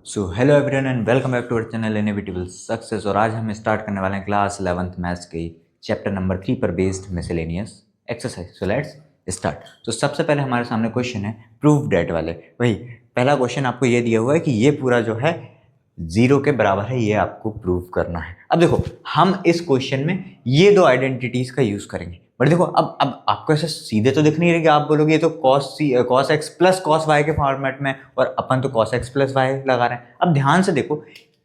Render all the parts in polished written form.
So hello everyone and welcome back to our channel inevitable success. और आज हम start करने वाले हैं क्लास 11th मैथ्स के चैप्टर नंबर 3 पर based miscellaneous exercise. So let's start. तो सबसे पहले हमारे सामने क्वेश्चन है प्रूफ डेट वाले। वही पहला क्वेश्चन आपको ये दिया हुआ है कि ये पूरा जो है 0 के बराबर है, ये आपको प्रूव करना है। अब देखो हम इस क्वेश्चन में ये दो आइडेंटिटीज का यूज करेंगे, बट देखो अब आपको ऐसे सीधे तो दिख नहीं रही, आप बोलोगे ये तो cos x plus cos y के फॉर्मेट में, और अपन तो कॉस एक्स प्लस वाई लगा रहे हैं। अब ध्यान से देखो,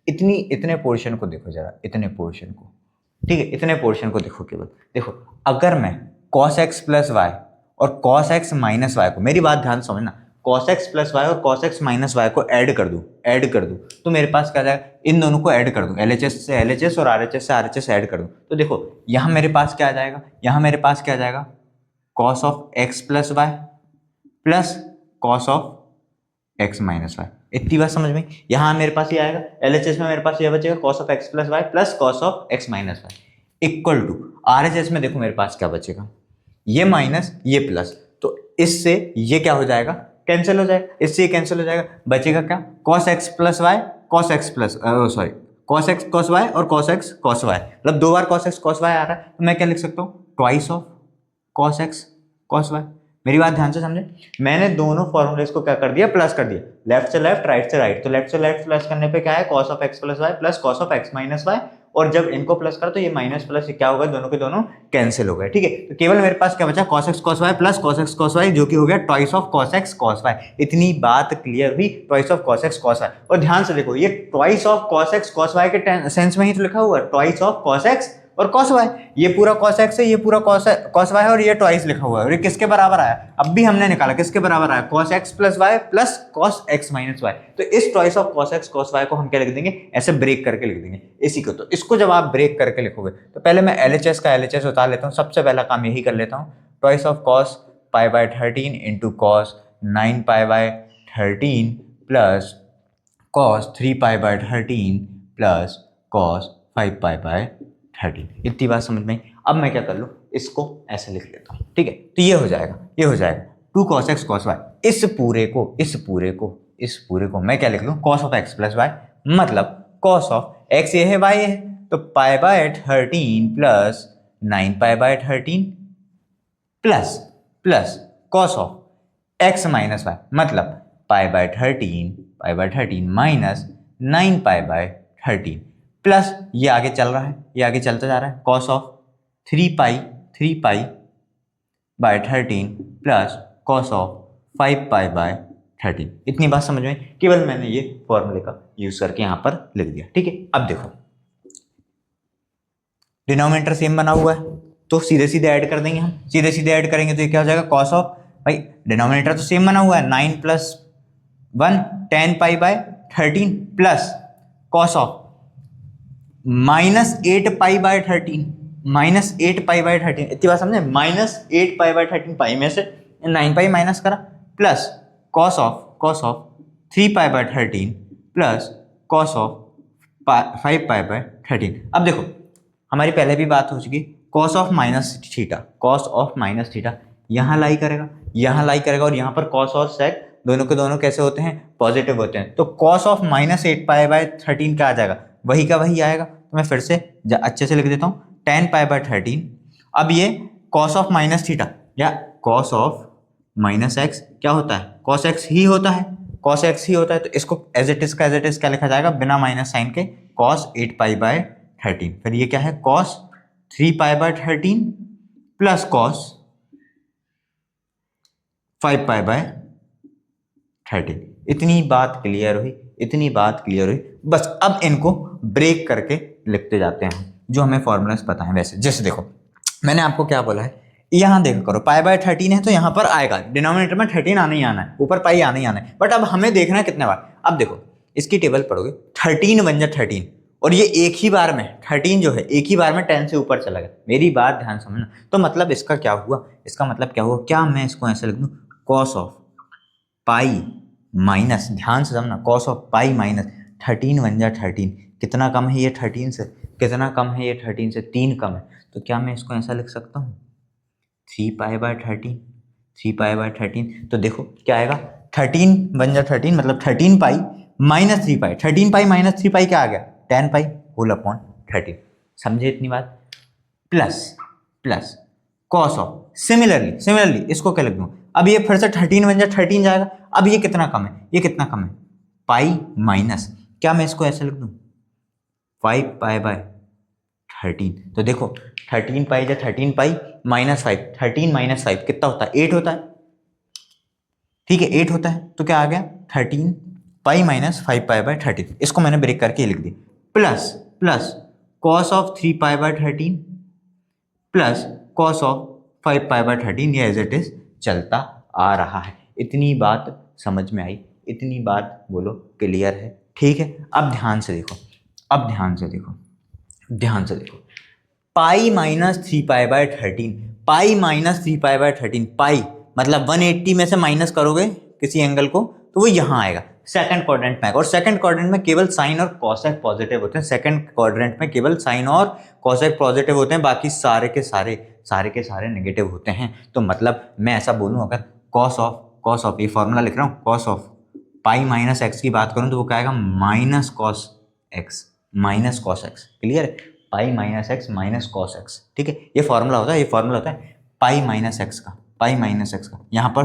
इतने पोर्शन को देखो जरा, इतने पोर्शन को, ठीक है, इतने पोर्शन को देखो केवल। देखो अगर मैं कॉस एक्स प्लस वाई और कॉस एक्स माइनस वाई को, मेरी बात ध्यान समझना, कॉस एक्स प्लस वाई और कॉस एक्स माइनस वाई को ऐड कर दूं तो मेरे पास क्या जाएगा, इन दोनों को ऐड कर दूं, एलएचएस से एलएचएस और आरएचएस से आरएचएस ऐड कर दूं तो देखो यहाँ मेरे पास क्या आ जाएगा, यहाँ मेरे पास क्या आ जाएगा, cos of x plus y plus cos of x minus y. इतनी बात समझ में। यहाँ मेरे पास ये आएगा, एलएचएस में मेरे पास ये बचेगा cos of x plus y plus cos of x minus y equal to RHS में देखो मेरे पास क्या बचेगा, ये माइनस ये प्लस, तो इससे ये क्या हो जाएगा, कैंसिल हो जाएगा, इससे ये कैंसिल हो जाएगा, बचेगा क्या, cos x plus y cos x plus sorry cos x cos y और कॉस एक्स कॉस वाई, मतलब दो बार कॉस एक्स कॉस वाई आ रहा है, तो मैं क्या लिख सकता हूँ, twice of cos x cos y. मेरी बात ध्यान से समझे, मैंने दोनों फॉर्मूलेस को क्या कर दिया, प्लस कर दिया, लेफ्ट से लेफ्ट राइट से राइट, तो लेफ्ट से लेफ्ट प्लस करने पे क्या है, cos of x plus y plus cos of x minus y, और जब इनको प्लस करो तो ये माइनस प्लस क्या होगा, दोनों के दोनों कैंसिल हो गए। ठीक है, तो केवल मेरे पास क्या बचा, cos x cos y plus cos x cos y, जो कि हो गया twice of cos x cos y। इतनी बात क्लियर हुई, twice of cos x cos y। और ध्यान से देखो, ये twice of cos x cos y के सेंस में ही तो लिखा हुआ है, ट्वाइस ऑफ cos x और cos y। ये पूरा cos x है, ये पूरा cos y है, और ये ट्वाइस लिखा हुआ है, और ये किसके बराबर आया, अब भी हमने निकाला किसके बराबर आया, cos x plus y plus cos x minus y. तो इस twice of cos x cos y को हम क्या लिख देंगे, ऐसे ब्रेक करके लिख देंगे इसी को। तो इसको जब आप ब्रेक करके लिखोगे तो पहले मैं LHS का LHS उतार लेता हूँ, सबसे पहला काम यही कर लेता हूँ, twice of cos pi by 13 into cos 9 pi by 13 plus cos 3 pi by 13 plus cos 5 pi by 13। इतनी बात समझ में आई। अब मैं क्या कर लूँ, इसको ऐसे लिख लेता हूँ, ठीक है, तो ये हो जाएगा 2 cos x cos y। इस पूरे को मैं क्या लिख लूँ, cos of x plus y, मतलब cos ऑफ x ये है y ये है, तो pi by 13 plus 9 pi by 13 plus cos of x minus y, मतलब pi by 13 minus 9 pi by 13 plus ये आगे चल रहा है, ये आगे चलता जा रहा है, cos of 3 pi by 13 plus cos of 5 pi by 13। इतनी बात समझ में, केवल मैंने ये फॉर्मूले का यूज करके यहां पर लिख दिया। ठीक है, अब देखो डिनोमिनेटर सेम बना हुआ है तो सीधे सीधे ऐड कर देंगे हम, सीधे ऐड करेंगे तो ये क्या हो जाएगा, cos ऑफ, भाई डिनोमिनेटर तो सेम बना हुआ है, 9 plus 1 10 pi by 13 plus cos of minus 8 pi by 13 इतनी बात समझे, माइनस 8 पाई बाय 13, पाई में से 9 पाई माइनस करा, plus cos of 3 pi by 13 plus cos of 5 pi by 13। अब देखो हमारी पहले भी बात हो चुकी, cos ऑफ माइनस थीटा यहाँ लाई करेगा और यहाँ पर cos और sec दोनों के दोनों कैसे होते हैं, पॉजिटिव होते हैं, तो cos of minus 8 pi by 13 क्या आ जाएगा, वही का वही आएगा। तो मैं फिर से अच्छे से लिख देता हूँ, 10 पाई बाय 13। अब ये cos ऑफ माइनस थीटा या cos ऑफ माइनस एक्स क्या होता है, cos x ही होता है, तो इसको एज इट इज क्या लिखा जाएगा, बिना माइनस साइन के, cos 8 पाई बाय 13। फिर ये क्या है, cos 3 pi by 13 plus cos 5 pi by 13। इतनी बात क्लियर हुई। बस अब इनको ब्रेक करके लिखते जाते हैं जो हमें फॉर्मूलास पता है। वैसे जैसे देखो मैंने आपको क्या बोला है, यहाँ देखो करो, पाई बाय 13 है तो यहाँ पर आएगा डिनोमिनेटर में 13 आना ही आना है, ऊपर पाई आना ही आना है, बट अब हमें देखना है कितने बार। अब देखो इसकी टेबल पढ़ोगे, 13 बन जा 13, और ये एक ही बार में 13 जो है एक ही बार में 10 से ऊपर चला गया। मेरी बात ध्यान समझना, तो मतलब इसका क्या हुआ, क्या मैं इसको ऐसे लिख दूँ, cos ऑफ पाई माइनस, ध्यान से समझना, cos ऑफ पाई माइनस 13 बन जा 13, कितना कम है ये 13 से, 3 कम है, तो क्या मैं इसको ऐसा लिख सकता हूँ, 3 पाई बाय 13। तो देखो क्या आएगा, 13 बन जा 13, मतलब 13 पाई माइनस 3 पाई, 13 पाई माइनस 3 पाई क्या आ गया 10 पाई होल अपॉन 13। समझे इतनी बात? Plus plus cos of, similarly इसको क्या लिख दूं, अब ये फिर से 13 बन जाए 13 जाएगा, अब ये कितना कम है, ये कितना कम है पाई माइनस, क्या मैं इसको ऐसे लिख दूं 5 पाई/13। तो देखो 13 पाई या 13 पाई -5, 13 - 5 कितना होता है 8 होता है, ठीक है 8 होता है, तो क्या आ गया 13 पाई -5 पाई/13। इसको मैंने ब्रेक करके लिख दी, प्लस प्लस कॉस ऑफ 3 पाई/13 प्लस कॉस ऑफ 5 पाई/13, ये एज इट इज चलता आ रहा है। इतनी बात समझ में आई, इतनी बात बोलो क्लियर है, ठीक है। अब ध्यान से देखो, ध्यान से देखो पाई -3 पाई/13, पाई -3 पाई/13, पाई मतलब 180 में से माइनस करोगे किसी एंगल को तो वो यहाँ आएगा सेकंड क्वाड्रेंट में आएगा, और सेकंड क्वाड्रेंट में केवल साइन और कॉसेक पॉजिटिव होते हैं, सेकंड क्वाड्रेंट में केवल साइन और कॉसेक पॉजिटिव होते हैं, बाकी सारे के सारे नेगेटिव होते हैं। तो मतलब मैं ऐसा बोलूँ, अगर कॉस ऑफ ये फॉर्मूला लिख रहा हूँ, cos of pi minus x की बात करूँ तो वो क्या आएगा माइनस कॉस एक्स, क्लियर है, pi minus x minus cos x, ठीक है। ये फॉर्मूला होता है पाई माइनस एक्स का, यहाँ पर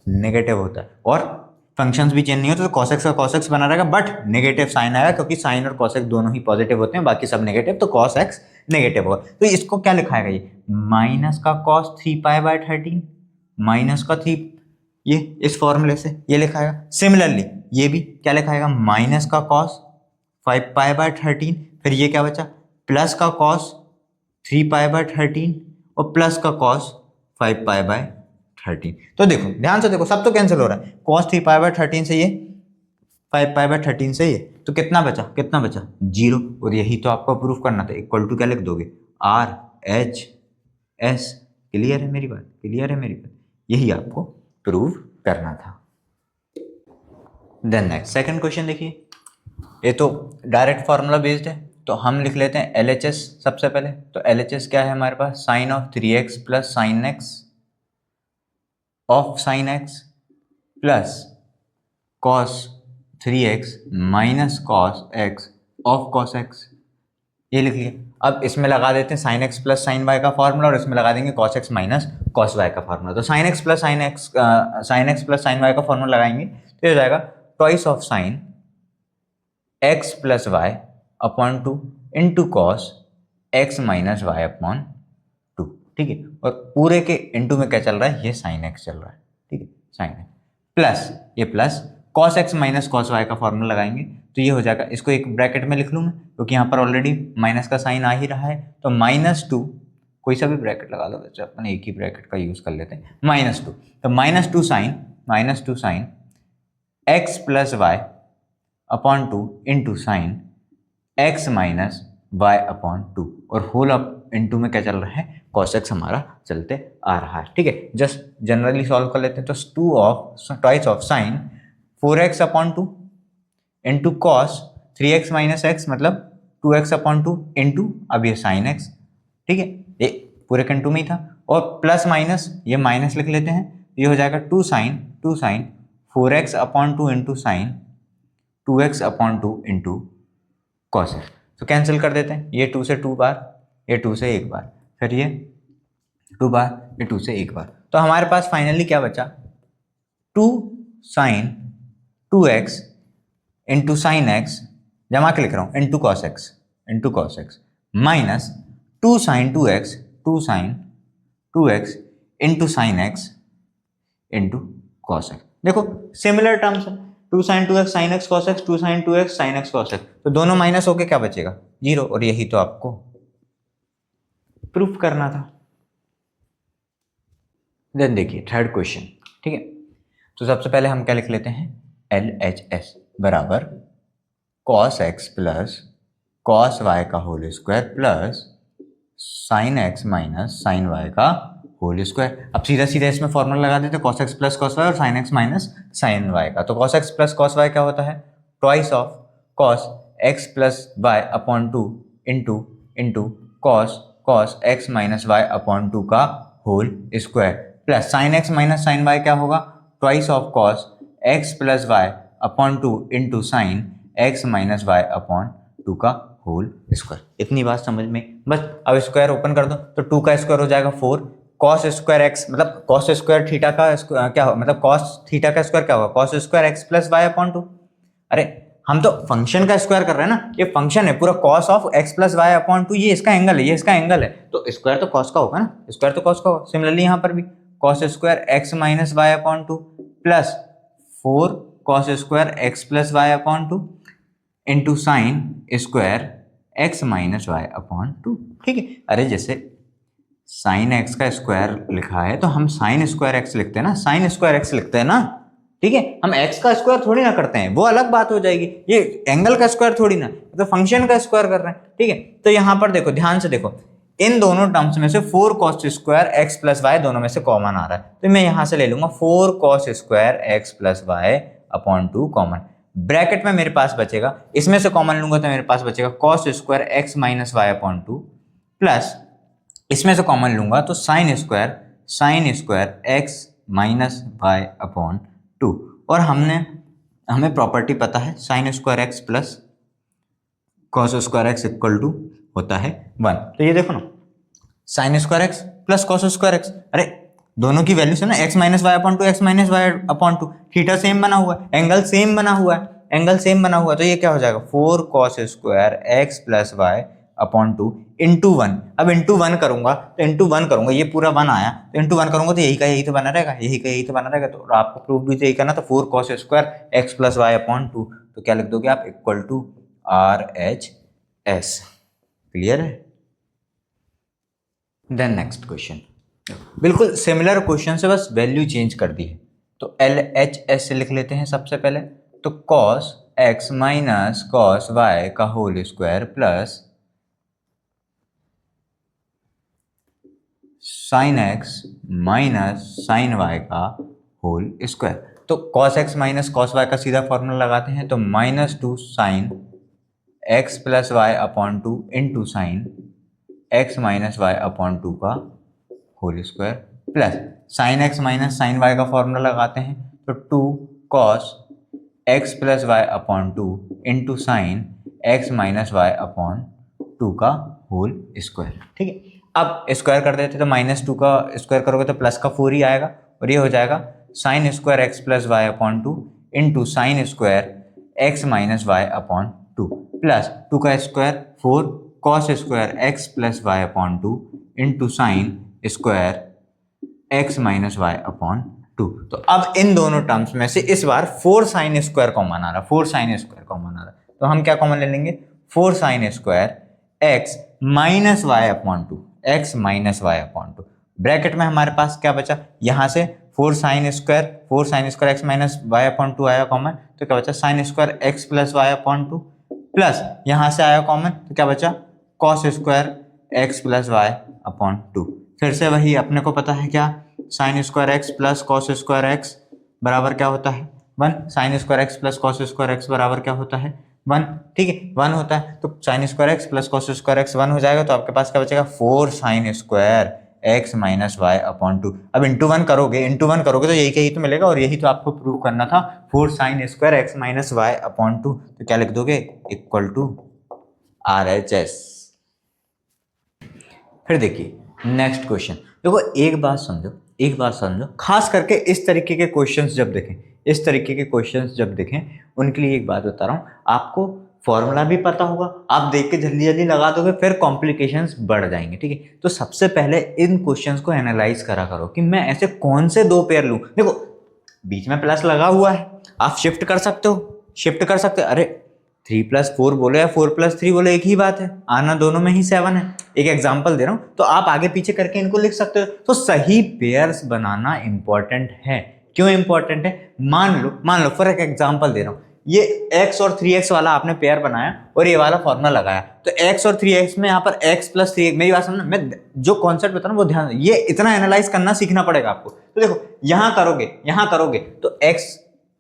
नेगेटिव होता है, और फंक्शंस भी चेंज नहीं होते, तो cos x का cos x बना रहेगा, बट नेगेटिव साइन आएगा, क्योंकि साइन और cos x दोनों ही पॉजिटिव होते हैं, बाकी सब नेगेटिव, तो cos x नेगेटिव होगा। तो इसको क्या लिखाएगा, ये माइनस का cos 3 पाई/13 माइनस का 3, ये इस फॉर्मूले से ये लिखाएगा। सिमिलरली ये भी क्या लिखाएगा, माइनस का cos 5 पाई/13, फिर ये क्या बचा प्लस का cos 3 पाई/13 और प्लस का cos 5 पाई/13। तो देखो ध्यान से देखो, सब तो कैंसिल हो रहा है, cos 3 पाई/13 से ये 5 पाई/13 से ये, तो कितना बचा 0, और यही तो आपको प्रूफ करना था, इक्वल टू क्या लिख दोगे RHS। क्लियर है मेरी बात, यही आपको प्रूव करना था। देन नेक्स्ट सेकंड क्वेश्चन देखिए, ये तो डायरेक्ट फार्मूला बेस्ड है, तो हम लिख लेते हैं LHS सबसे पहले। तो LHS क्या है हमारे पास, sine of 3x plus sine x of sine x plus cos 3x minus cos x of cos x, ये लिख लिया। अब इसमें लगा देते हैं sine x plus sine y का फॉर्मूला, और इसमें लगा देंगे cos x minus cos y का फॉर्मूला। तो sine x plus sine y का फॉर्मूला लगाएंगे तो ये हो जाएगा twice of sine x plus y upon 2 into cos x minus y upon 2, ठीक है। और पूरे के इंटू में क्या चल रहा है, ये साइन एक्स चल रहा है, ठीक है, साइन एक्स प्लस ये plus cos x minus cos y का फॉर्मूला लगाएंगे तो ये हो जाएगा, इसको एक ब्रैकेट में लिख लूँ मैं, क्योंकि यहाँ पर ऑलरेडी माइनस का साइन आ ही रहा है, तो -2, कोई सा भी ब्रैकेट लगा लो, बच्चे अपन एक ही ब्रैकेट का यूज कर लेते हैं, -2, तो -2 sine x plus y upon 2 into sine x minus y upon 2, और होल अप इंटू में क्या चल रहा है, कॉस एक्स हमारा चलते आ रहा है, ठीक है। जस्ट जनरली सॉल्व कर लेते हैं, तो twice of sine 4x upon 2 into cos 3x minus x मतलब 2x अपॉन 2 इंटू अब ये साइन एक्स, ठीक है, ये पूरे के इंटू में ही था, और प्लस माइनस ये माइनस लिख लेते हैं, ये हो जाएगा 2 sine 4x upon 2 into sine 2x upon 2 into cos x. तो कैंसिल कर देते हैं, ये 2 से 2 बार, ये 2 से 1 बार, फिर ये 2 बार, ये 2 से 1 बार, तो हमारे पास फाइनली क्या बचा 2 sine 2x into sine x, जमा के लिख रहा हूँ into cos x minus 2 sine 2x into sine x into cos x. देखो सिमिलर टर्म्स है, 2 sine 2x sine x cos x, 2 sine 2x sine x cos x, तो दोनों minus होके क्या बचेगा 0, और यही तो आपको प्रूफ करना था। देन देखिए थर्ड क्वेश्चन, ठीक है। तो सबसे पहले हम क्या लिख लेते हैं, LHS बराबर cos x plus cos y का whole square plus sine x minus sine y का होल स्क्वायर। अब सीधा सीधा इसमें फॉर्मूला लगा देते हैं cos x plus cos y और sin x minus sine y का। तो cos x plus cos y क्या होता है, twice of cos x plus y upon 2 into cos x minus y upon 2 का whole square plus sin x minus sine y क्या होगा, twice of cos x plus y upon 2 into sine x minus y upon 2 का whole square. इतनी बात समझ में? बस अब स्क्वायर ओपन कर दो तो 2 का स्क्वायर हो जाएगा 4 कॉस स्क्वायर एक्स, मतलब कॉस स्क्वायर थीटा का क्या हो, मतलब कॉस थीटा का स्क्वायर क्या होगा, cos square x plus y upon 2। अरे हम तो फंक्शन का स्क्वायर कर रहे हैं ना, ये फंक्शन है पूरा cos of x plus y upon 2, ये इसका एंगल है, ये इसका एंगल है, तो स्क्वायर तो कॉस का होगा ना, स्क्वायर तो कॉस का होगा। सिमिलरली यहाँ पर भी cos square x minus y upon 2 plus 4 cos square x plus y upon 2 into sine square x minus y upon 2। ठीक है, अरे जैसे साइन एक्स का स्क्वायर लिखा है तो हम साइन स्क्वायर एक्स लिखते हैं ना, साइन स्क्वायर एक्स लिखते हैं ना। ठीक है, हम एक्स का स्क्वायर थोड़ी ना करते हैं, वो अलग बात हो जाएगी, ये एंगल का स्क्वायर थोड़ी ना, तो फंक्शन का स्क्वायर कर रहे हैं। ठीक है, तो यहां पर देखो, ध्यान से देखो, इन दोनों टर्म्स में से 4 cos square x plus y दोनों में से कॉमन आ रहा है, तो मैं यहां से ले लूंगा 4 cos square x plus y upon 2 common. Bracket में मेरे पास बचेगा, इसमें से कॉमन लूंगा तो मेरे पास बचेगा cos square x minus y upon 2 plus इसमें से कॉमन लूंगा तो sine square x minus y upon 2। और हमें प्रॉपर्टी पता है sine square x plus cos square x equal to होता है 1। तो ये देखो ना, sine square x plus cos square x, अरे दोनों की वैल्यू से ना x minus y upon 2 x minus y upon 2, theta same बना हुआ है, एंगल सेम बना हुआ है, एंगल सेम बना हुआ है, तो ये क्या हो जाएगा 4 cos square x plus y upon 2 into 1। अब इंटू 1 करूंगा तो इंटू 1 करूंगा, ये पूरा 1 आया तो इंटू 1 करूंगा तो यही का यही तो बना रहेगा, यही का यही तो बना रहेगा। तो आपको प्रूफ भी तो यही करना, तो 4 cos square x plus y upon 2, तो क्या लिख दोगे आप, इक्वल टू RHS। क्लियर है? देन नेक्स्ट क्वेश्चन, बिल्कुल सिमिलर क्वेश्चन से बस वैल्यू चेंज कर दी है, तो LHS से लिख लेते हैं सबसे पहले। तो cos x minus cos y का whole square plus sine x minus sine y का होल स्क्वायर। तो cos x minus cos y का सीधा फॉर्मूला लगाते हैं, तो -2 sine x plus y upon 2 into sine x minus y upon 2 का whole square plus sine x minus sine y का formula लगाते हैं, तो 2 cos x plus y upon 2 into sine x minus y upon 2 का whole square. ठीक है, अब square कर देते तो -2 का स्क्वायर करोगे तो प्लस का 4 ही आएगा, और ये हो जाएगा sine square x plus y upon 2 into sine square x minus y upon 2 plus 2 का square 4 cos square x plus y upon 2 into sine square x minus y upon 2। तो अब इन दोनों टर्म्स में से इस बार 4 साइन स्क्वायर कॉमन आ रहा है, 4 साइन स्क्वायर कॉमन आ रहा है, तो हम क्या कॉमन ले लेंगे, 4 sine square x minus y upon 2, x minus y upon 2। Bracket में हमारे पास क्या बचा, यहां से 4 sine square x minus y upon 2 आया कॉमन, तो क्या बचा sine square x plus y upon 2 plus यहां से आया कॉमन, तो क्या बचा cos square x plus y upon 2। फिर से वही अपने को पता है क्या, sine square x plus cos square x बराबर क्या होता है 1, sign square x plus cos square x बराबर क्या होता है 1। ठीक है, 1 होता है, तो sine square x plus cos square x 1 हो जाएगा, तो आपके पास क्या बचेगा 4 sine square x minus y upon 2। अब इंटू 1 करोगे तो यही का यही तो मिलेगा, और यही तो आपको प्रूव करना था, 4 sine square x minus y upon 2, तो क्या लिख दोगे, इक्वल टू RHS। फिर देखिए नेक्स्ट क्वेश्चन, देखो एक बात समझो, खास करके इस तरीके के क्वेश्चंस जब देखें, उनके लिए एक बात बता रहा हूँ, आपको फॉर्मूला भी पता होगा, आप देख के जल्दी जल्दी लगा दोगे, फिर कॉम्प्लिकेशंस बढ़ जाएंगे। ठीक है, तो सबसे पहले इन क्वेश्चंस को एनालाइज करा करो कि मैं ऐसे कौन से 2 पेयर लूँ। देखो बीच में प्लस लगा हुआ है, आप शिफ्ट कर सकते हो, अरे 3 + 4 बोले या 4 + 3 बोले एक ही बात है, आना दोनों में ही 7 है। एक एग्जांपल दे रहा हूं, तो आप आगे पीछे करके इनको लिख सकते हो। तो सही पेयर्स बनाना इंपॉर्टेंट है। क्यों इंपॉर्टेंट है, मान लो फॉर एक एग्जांपल दे रहा हूं, ये x और 3x वाला आपने पेयर बनाया और ये वाला फॉर्मूला लगाया, तो x और 3x में यहाँ पर x + 3x, मेरी बात समझना, मैं जो कॉन्सेप्ट बता रहा हूं वो ध्यान, ये इतना एनालाइज करना सीखना पड़ेगा आपको। तो देखो यहाँ करोगे तो x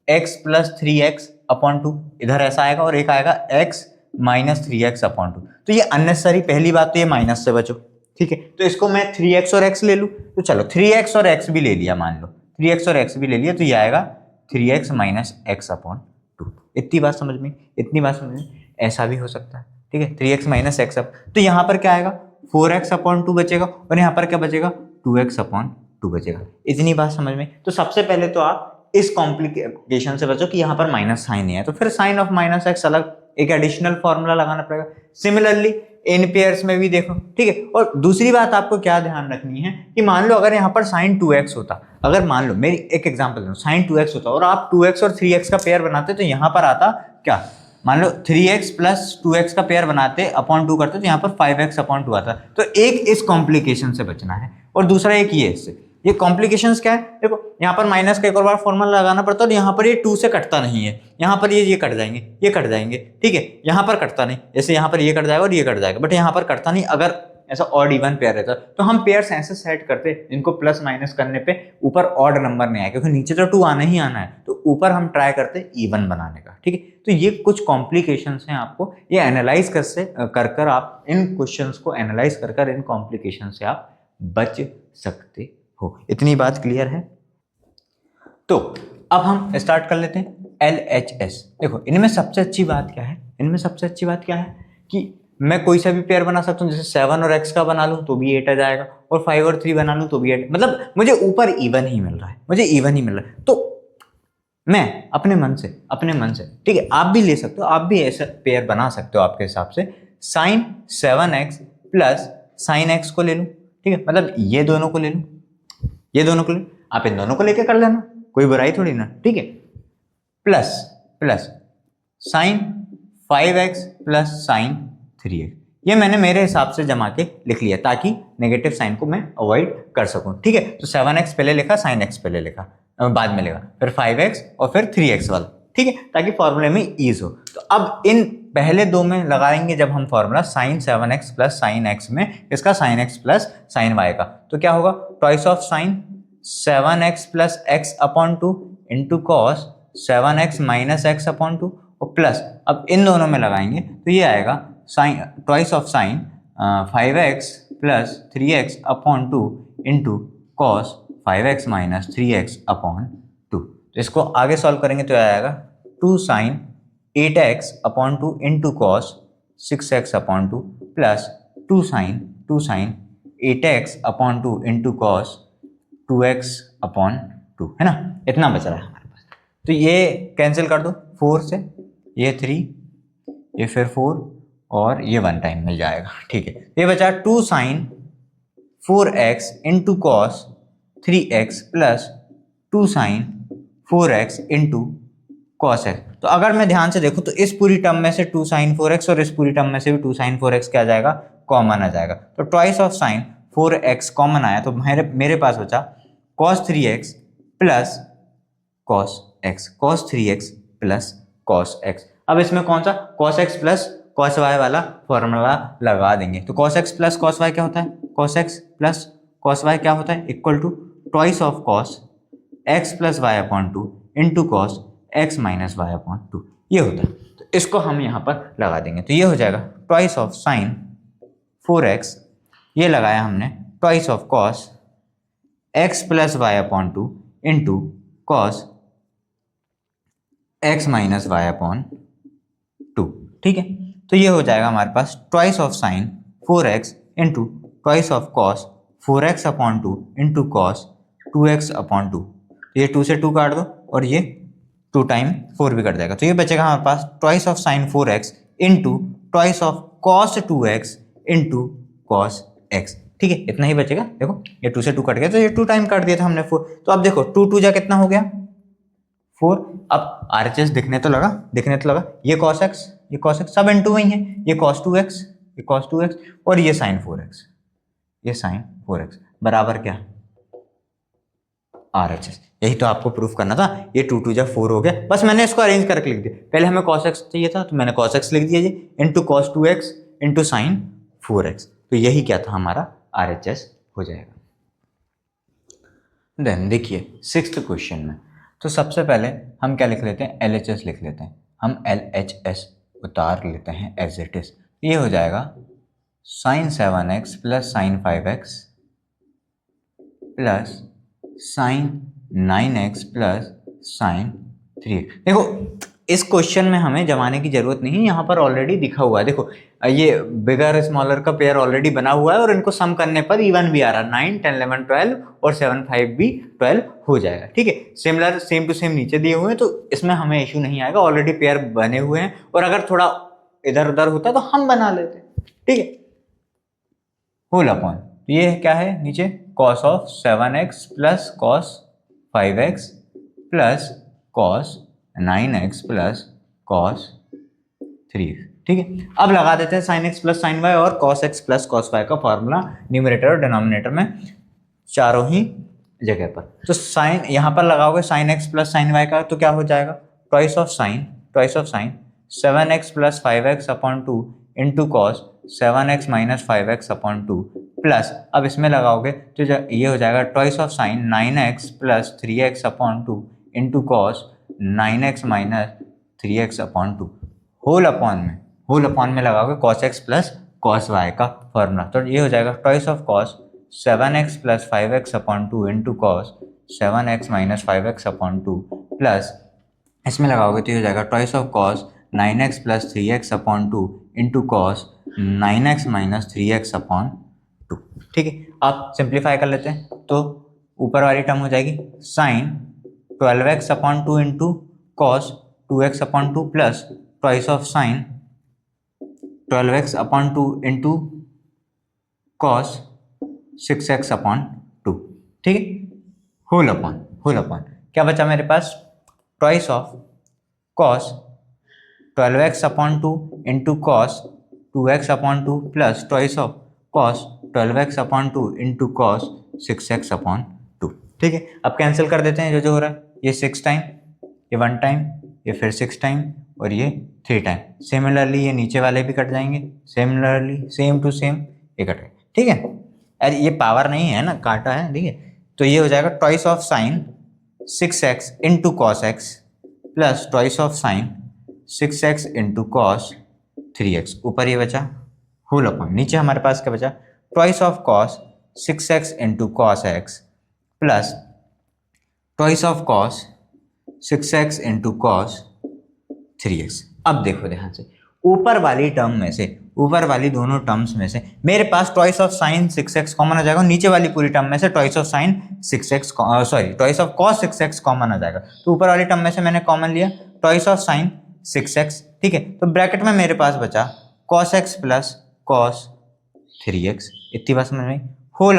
+ 3x अपॉन 2 इधर ऐसा आएगा, और एक आएगा x - 3x अपॉन 2। तो ये अननेसेसरी, पहली बात तो ये माइनस से बचो। ठीक है, तो इसको मैं 3x और x ले लूं, तो चलो 3x और x भी ले लिया, मान लो 3x और x भी ले लिया, तो ये आएगा 3x - x अपॉन 2। इतनी बात समझ में, इतनी बात समझ में। ऐसा भी हो सकता है, ठीक है, 3x माइनस एक्स अब, तो यहाँ पर क्या आएगा 4x अपॉन 2 बचेगा और यहाँ पर क्या बचेगा 2x अपॉन 2 बचेगा। इतनी बात समझ में। तो सबसे पहले तो आप इस कॉम्प्लिकेशन से बचो कि यहाँ पर माइनस साइन है, तो फिर साइन ऑफ माइनस एक्स अलग एक एडिशनल फॉर्मूला लगाना पड़ेगा। सिमिलरली इन पेयर्स में भी देखो, ठीक है। और दूसरी बात आपको क्या ध्यान रखनी है कि मान लो अगर यहाँ पर साइन 2x होता, अगर मान लो मेरी एक एग्जांपल दूं, साइन 2x होता और आप 2x और 3x का पेयर बनाते तो यहाँ पर आता क्या, मान लो 3x प्लस 2x का पेयर बनाते अपॉन 2 करते तो यहाँ पर 5x अपॉन 2 आता। तो एक इस कॉम्प्लिकेशन से बचना है और दूसरा एक ये इससे। ये कॉम्प्लिकेशंस क्या है, देखो यहाँ पर माइनस का एक और बार फॉर्मूला लगाना पड़ता है और यहाँ पर ये 2 से कटता नहीं है, यहाँ पर ये कट जाएंगे, ये कट जाएंगे, ठीक है। यहाँ पर कटता नहीं, जैसे यहाँ पर ये कट जाएगा और ये कट जाएगा, बट यहाँ पर कटता नहीं अगर ऐसा ऑड इवन पेयर रहता। तो हम पेयर्स ऐसे सेट करते इनको प्लस माइनस करने पे ऊपर ऑड नंबर नहीं आए, क्योंकि नीचे तो 2 आना ही आना है, तो ऊपर हम ट्राई करते इवन बनाने का, ठीक है। तो ये कुछ कॉम्प्लिकेशंस हैं, आपको ये एनालाइज कर आप इन क्वेश्चंस को एनालाइज कर इन कॉम्प्लिकेशन से आप बच सकते हो। इतनी बात क्लियर है। तो अब हम स्टार्ट कर लेते हैं LHS। देखो इनमें सबसे अच्छी बात क्या है, इनमें सबसे अच्छी बात क्या है कि मैं कोई सा भी पेयर बना सकता हूँ, जैसे 7 और x का बना लूँ तो भी 8 आ जाएगा, और 5 और 3 बना लूँ तो भी 8, मतलब मुझे ऊपर इवन ही मिल रहा है, मुझे इवन ही मिल रहा है। तो मैं अपने मन से, ठीक है, आप भी ले सकते हो, आप भी ऐसा पेयर बना सकते हो आपके हिसाब से। Sign 7x plus sine x को ले लूँ, ठीक है, मतलब ये दोनों को ले लूँ, ये दोनों को ले, आप इन दोनों को लेके कर लेना, कोई बुराई थोड़ी ना, ठीक है। Plus sine 5x plus sine 3x, ये मैंने मेरे हिसाब से जमा के लिख लिया ताकि नेगेटिव साइन को मैं अवॉइड कर सकूं, ठीक है। तो 7x पहले लिखा, साइन x पहले लिखा, बाद में लिखा, फिर 5x और फिर 3x वाला, ठीक है, ताकि फॉर्मूले में ईज हो। तो अब इन पहले दो में लगाएंगे जब हम formula sine 7x plus sine x में इसका sine x plus sine y का, तो क्या होगा twice of sine 7x plus x upon 2 into cos 7x minus x upon 2 और प्लस, अब इन दोनों में लगाएंगे तो ये आएगा sine twice of sine 5x plus 3x upon 2 into cos 5x minus 3x upon 2। तो इसको आगे सॉल्व करेंगे तो आएगा 2 sine 8x upon 2 into cos 6x upon 2 plus 2 sine 8x upon 2 into cos 2x upon 2, है ना। इतना बच रहा है हमारे पास, तो ये कैंसिल कर दो 4 से, ये 3, ये फिर 4 और ये 1 टाइम मिल जाएगा, ठीक है। ये बचा 2 sine 4x into cos 3x plus 2 sine 4x into cos x। तो अगर मैं ध्यान से देखूं तो इस पूरी टर्म में से 2 साइन 4x और इस पूरी टर्म में से भी 2 साइन 4x क्या आ जाएगा, कॉमन आ जाएगा। तो twice of sine 4x common आया, तो मेरे पास बचा cos 3x plus cos x, cos 3x plus cos x। अब इसमें कौन सा cos x plus cos y वाला फॉर्मूला लगा देंगे। तो cos x plus cos y क्या होता है, cos x plus cos y क्या होता है, equal to twice of cos x plus y upon 2 into cos x minus y upon 2, ये होता है। तो इसको हम यहाँ पर लगा देंगे, तो ये हो जाएगा ट्वाइस ऑफ साइन 4x, ये लगाया हमने twice of cos x plus y upon 2 into cos x minus y upon 2, ठीक है। तो ये हो जाएगा हमारे पास twice of sine 4x into twice of cos 4x upon 2 into cos 2x upon 2। ये 2 से 2 काट दो और ये 2 टाइम 4 भी कट जाएगा, तो ये बचेगा हमारे पास twice of sine 4x into twice of cos 2x into cos x, ठीक है। इतना ही बचेगा। देखो ये 2 से 2 कट गया, तो ये 2 टाइम काट दिया था हमने 4। तो अब देखो 2 2 जा कितना हो गया 4। अब RHS दिखने तो लगा, ये cos x सब इंटू वही है, ये cos 2x और ये sin 4x बराबर क्या RHS। यही तो आपको प्रूफ करना था। ये 2 2 जा 4 हो गया, बस मैंने इसको अरेंज करके लिख दिया। पहले हमें cos x चाहिए था तो मैंने cos x लिख दिया जी, into cos 2x into sin 4x। तो यही क्या था हमारा RHS हो जाएगा। देन देखिए 6th क्वेश्चन में, तो सबसे पहले हम क्या लिख लेते हैं, LHS लिख लेते हैं। हम LHS उतार लेते हैं एज इट इज। ये हो जाएगा sine 7x plus sine 5x plus sine 9x plus sine 3x। देखो इस क्वेश्चन में हमें जमाने की जरूरत नहीं, यहाँ पर ऑलरेडी दिखा हुआ है। देखो ये बिगर स्मॉलर का पेयर ऑलरेडी बना हुआ है और इनको सम करने पर इवन भी आ रहा है, 9, 10, 11, 12 और 7, 5 भी 12 हो जाएगा। ठीक है, सिमिलर सेम टू सेम नीचे दिए हुए हैं, तो इसमें हमें इशू नहीं आएगा, ऑलरेडी पेयर बने हुए हैं। और अगर थोड़ा इधर उधर होता तो हम बना लेते। ठीक है, होल अपॉन ये क्या है नीचे, cos of 7x plus cos 5x plus cos 9x plus cos 3x। ठीक है, अब लगा देते हैं sine x plus sine y और cos x plus cos y का फॉर्मूला न्यूमरेटर और डिनोमिनेटर में चारों ही जगह पर। तो साइन यहाँ पर लगाओगे sine x plus sine y का, तो क्या हो जाएगा, twice of sine 7x plus 5x upon 2 into cos 7x minus 5x upon 2 plus, अब इसमें लगाओगे तो ये हो जाएगा twice of sine 9x plus 3x upon 2 into cos 9x minus 3x upon 2 whole upon में लगाओगे cos x plus cos y का फॉर्मूला। तो ये हो जाएगा twice of cos 7x plus 5x upon 2 into cos 7x minus 5x upon 2 plus, इसमें लगाओगे तो ये हो जाएगा twice of cos 9x plus 3x upon 2 into cos 9x minus 3x upon 2। ठीक है, आप सिंप्लीफाई कर लेते हैं तो ऊपर वाली टर्म हो जाएगी sine 12x upon 2 into cos 2x upon 2 plus twice of sine 12x upon 2 into cos 6x upon 2। ठीक है, होल अपॉन क्या बचा मेरे पास, twice of cos 12x upon 2 into cos 2x upon 2 plus twice of cos 12x upon 2 into cos 6x upon 2। ठीक है, अब cancel कर देते हैं जो हो रहा है, ये 6 टाइम, ये 1 टाइम, ये फिर 6 टाइम और ये 3 टाइम। सिमिलरली ये नीचे वाले भी कट जाएंगे, सिमिलरली सेम टू सेम ये कट गए। ठीक है, अरे ये पावर नहीं है ना, काटा है। ठीक है, तो ये हो जाएगा twice of sine 6x into cos x plus twice of sine 6x into cos 3x। ऊपर ये बचा होल अपॉन, नीचे हमारे पास क्या बचा, twice of cos 6x into cos x plus twice of cos 6x into cos 3x। अब देखो ध्यान से, ऊपर वाली टर्म में से, ऊपर वाली दोनों टर्म्स में से मेरे पास twice of sine 6x common आ जाएगा, नीचे वाली पूरी टर्म में से twice of sine 6x twice of cos 6x common आ जाएगा। तो ऊपर वाली टर्म में से मैंने कॉमन लिया ट्वाइस ऑफ साइन 6x। ठीक है, तो ब्रैकेट में मेरे पास बचा cos x plus cos 3x। इतनी बात समझ में, होल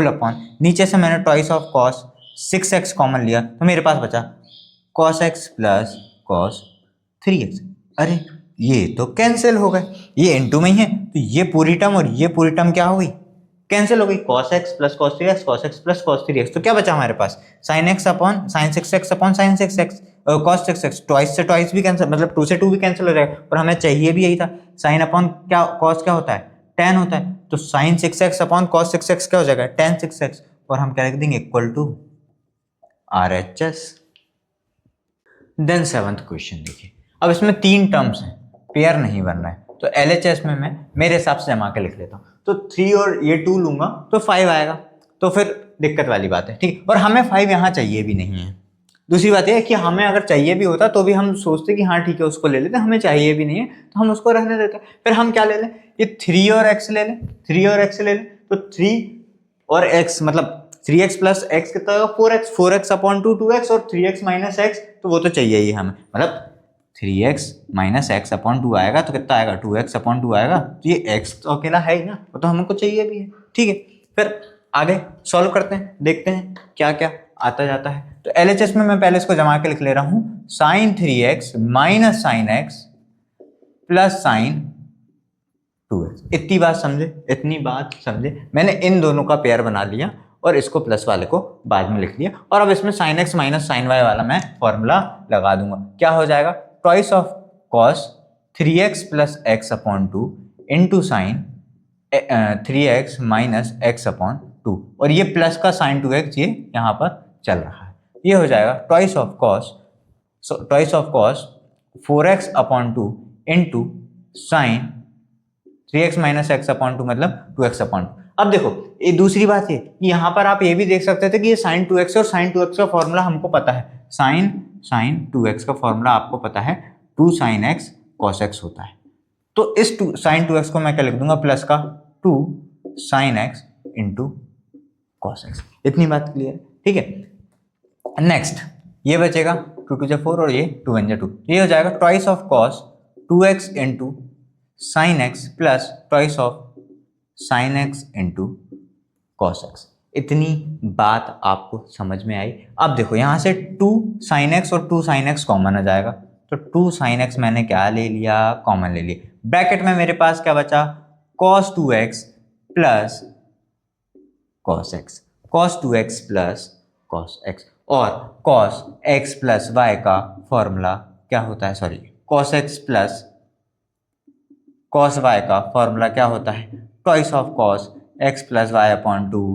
अपॉन नीचे से मैंने twice of cos 6x common लिया तो मेरे पास बचा cos x plus cos 3x। अरे ये तो कैंसिल हो गए, ये इनटू में ही है तो ये पूरी टर्म और ये पूरी टर्म क्या हो गई, कैंसिल हो गई, cos x plus cos 3x, cos x plus cos 3x। तो क्या बचा हमारे पास, sin x upon sin 6x upon sin 6x, cos 6x, twice से ट्वाइस भी कैंसिल, मतलब 2 से 2 भी कैंसिल हो जाएगा और हमें चाहिए भी यही था। sin अपॉन क्या, cos क्या होता है, tan होता है, तो sin 6x upon cos 6x क्या हो जाएगा, tan 6x, और हम क्या लिख देंगे equal to RHS। Then 7th question देखिए, अब इसमें 3 टर्म्स हैं, पेयर नहीं बन रहा है, तो LHS में मैं मेरे हिसाब से जमा के लिख लेता हूँ। तो 3 और ये 2 लूंगा तो 5 आएगा, तो फिर दिक्कत वाली बात है। ठीक, और हमें 5 यहाँ चाहिए भी नहीं है। दूसरी बात यह है कि हमें अगर चाहिए भी होता तो भी हम सोचते कि हाँ ठीक है उसको ले लेते, हमें चाहिए भी नहीं है तो हम उसको रहने देते। फिर हम क्या ले लें, ये 3 और x ले लें, 3 और x ले लें, तो 3 और x मतलब 3x प्लस x कितना होगा 4x, 4x अपॉन 2x और 3x माइनस x, तो वो तो चाहिए ही हमें, मतलब 3x माइनस x अपॉन 2 आएगा तो कितना आएगा, 2x अपॉन 2 आएगा, तो ये x तो अकेला है ही ना, वो तो हमको चाहिए भी है। ठीक है, फिर आगे सॉल्व करते हैं, देखते हैं क्या क्या आता जाता है। तो LHS में मैं पहले इसको जमा के लिख ले रहा हूँ, sine 3x minus sine x plus sine 2x। इतनी बात समझे, मैंने इन दोनों का पेयर बना लिया और इसको प्लस वाले को बाद में लिख लिया, और अब इसमें sine x minus sine y वाला मैं फॉर्मूला लगा दूंगा। क्या हो जाएगा, twice of cos 3x plus x upon 2 into sine 3x minus x upon 2, और ये प्लस का साइन 2x ये यहाँ पर चल रहा है। ये हो जाएगा twice of cos 4x upon 2 into sine 3x minus x upon 2 मतलब 2x अपॉन 2। अब देखो ये दूसरी बात है कि यहाँ पर आप ये भी देख सकते थे कि ये साइन 2x और साइन 2x का फॉर्मूला हमको पता है, साइन 2x का फॉर्मूला आपको पता है 2 sin x cos x होता है। तो इस sin 2x को मैं क्या लिख दूंगा, प्लस का 2 sin x into cos x। इतनी बात क्लियर, ठीक है। नेक्स्ट ये बचेगा 2 2 4 और ये 2 1 2, ये हो जाएगा twice of cos 2x into sine x plus twice of sine x into cos x. इतनी बात आपको समझ में आई। अब देखो यहाँ से 2 sin x और 2 sin x कॉमन आ जाएगा, तो 2 sin x मैंने क्या ले लिया, कॉमन ले लिया। ब्रैकेट में मेरे पास क्या बचा, cos 2x plus cos x, cos 2x plus cos x, और cos x प्लस y का फॉर्मूला क्या होता है, sorry cos x plus cos y का फॉर्मूला क्या होता है, twice of cos x plus y upon 2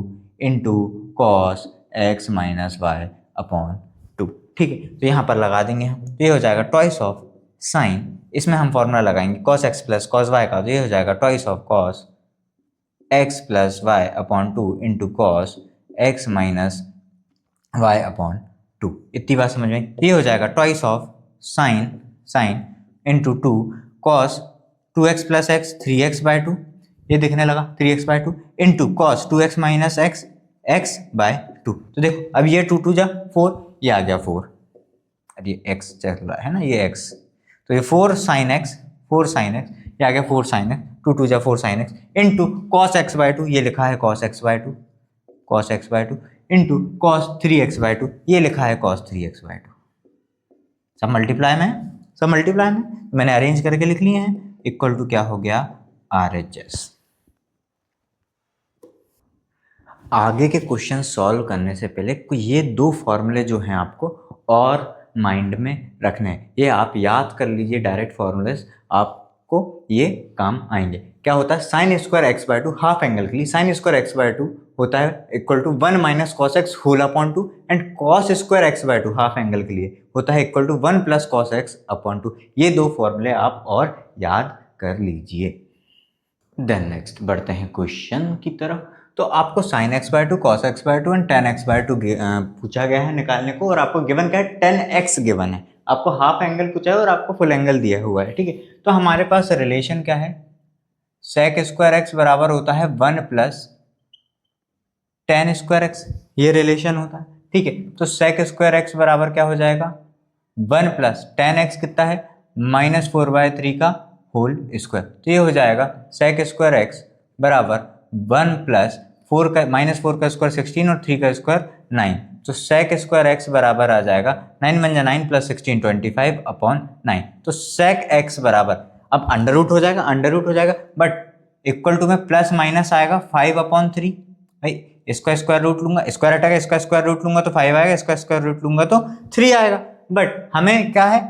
into cos x minus y upon 2। ठीक है, तो यहाँ पर लगा देंगे हम, तो ये हो जाएगा ट्वाइस ऑफ साइन, इसमें हम फॉर्मूला लगाएंगे cos x plus cos y का, तो ये हो जाएगा twice of cos x plus y upon 2 into cos x minus y upon 2। इतनी बात समझ में, ये हो जाएगा twice of sine into 2 cos 2x plus x 3x by 2, ये दिखने लगा 3x by 2 into cos 2x minus x x by 2। तो देखो अब ये 2 2 जा 4, ये आ गया 4, अब ये x चल रहा है ना, ये x, तो ये 4 sin x, ये आ गया 4 sin x, 2 2 जा 4 sin x into cos x by 2, ये लिखा है cos x by 2, cos x by 2 into cos 3x by 2, ये लिखा है कॉस 3x बाय 2। सब मल्टीप्लाई में मैंने अरेंज करके लिख लिए हैं, इक्वल टू क्या हो गया, RHS। आगे के क्वेश्चन सॉल्व करने से पहले ये 2 फॉर्मूले जो हैं आपको और माइंड में रखने हैं, ये आप याद कर लीजिए, डायरेक्ट फॉर्मूलेस आपको ये काम आएंगे। क्या होता है, sine square x by 2 half angle के लिए साइन स्क्वायर एक्स बाय 2 होता है equal to 1 minus cos x whole upon 2, and cos square x by 2 half angle के लिए होता है equal to 1 plus cos x upon 2। ये 2 फॉर्मूले आप और याद कर लीजिए। देन नेक्स्ट बढ़ते हैं क्वेश्चन की तरफ। तो आपको sin x by 2 cos x by 2 and tan x by 2 पूछा गया है निकालने को, और आपको गिवन क्या है, 10x गिवन है, आपको हाफ एंगल पूछा है और आपको फुल एंगल दिया हुआ है। ठीक है, तो हमारे पास रिलेशन क्या है, sec स्क्वायर x बराबर होता है 1 प्लस tan स्क्वायर x, ये रिलेशन होता है। ठीक है, तो sec स्क्वायर x बराबर क्या हो जाएगा, 1 प्लस tan x कितना है, -4/3 का होल स्क्वायर, तो ये हो जाएगा sec स्क्वायर x बराबर 1 प्लस 4 का -4 का स्क्वायर 16 और 3 का स्क्वायर 9, तो sec स्क्वायर x बराबर आ जाएगा 9 बन जा 9 प्लस 16 25 अपॉन 9। तो sec x बराबर, अब अंडर रूट हो जाएगा बट इक्वल टू में प्लस माइनस आएगा 5 अपॉन 3, भाई इसका स्क्वायर रूट लूंगा, स्क्वायर हटाएगा, इसका स्क्वायर रूट लूंगा तो 5 आएगा, इसका स्क्वायर रूट लूंगा तो 3 आएगा। बट हमें क्या है,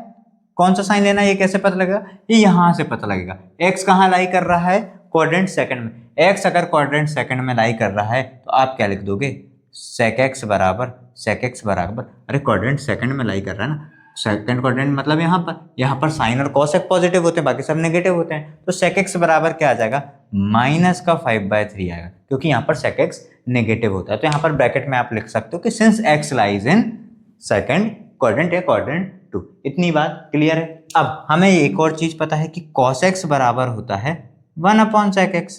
कौन सा साइन लेना है, ये कैसे पता लगेगा, ये यहाँ से पता लगेगा। x कहाँ लाई कर रहा है, क्वाड्रेंट सेकंड में, x अगर क्वाड्रेंट सेकंड में लाई कर रहा है तो आप क्या लिख दोगे, sec x बराबर, अरे क्वाड्रेंट सेकंड में लाई कर रहा है ना, सेकंड क्वाड्रेंट मतलब यहाँ पर साइन और कॉस एक पॉजिटिव होते हैं, बाकी सब नेगेटिव होते हैं, तो sec x बराबर क्या आ जाएगा, माइनस का 5/3 आएगा, क्योंकि यहाँ पर sec x नेगेटिव होता है। तो यहाँ पर ब्रैकेट में आप लिख सकते हो कि since x lies in second quadrant या क्वाड्रेंट 2। इतनी बात क्लियर है। अब हमें एक और चीज पता है कि cos x बराबर होता है 1 अपॉन sec x,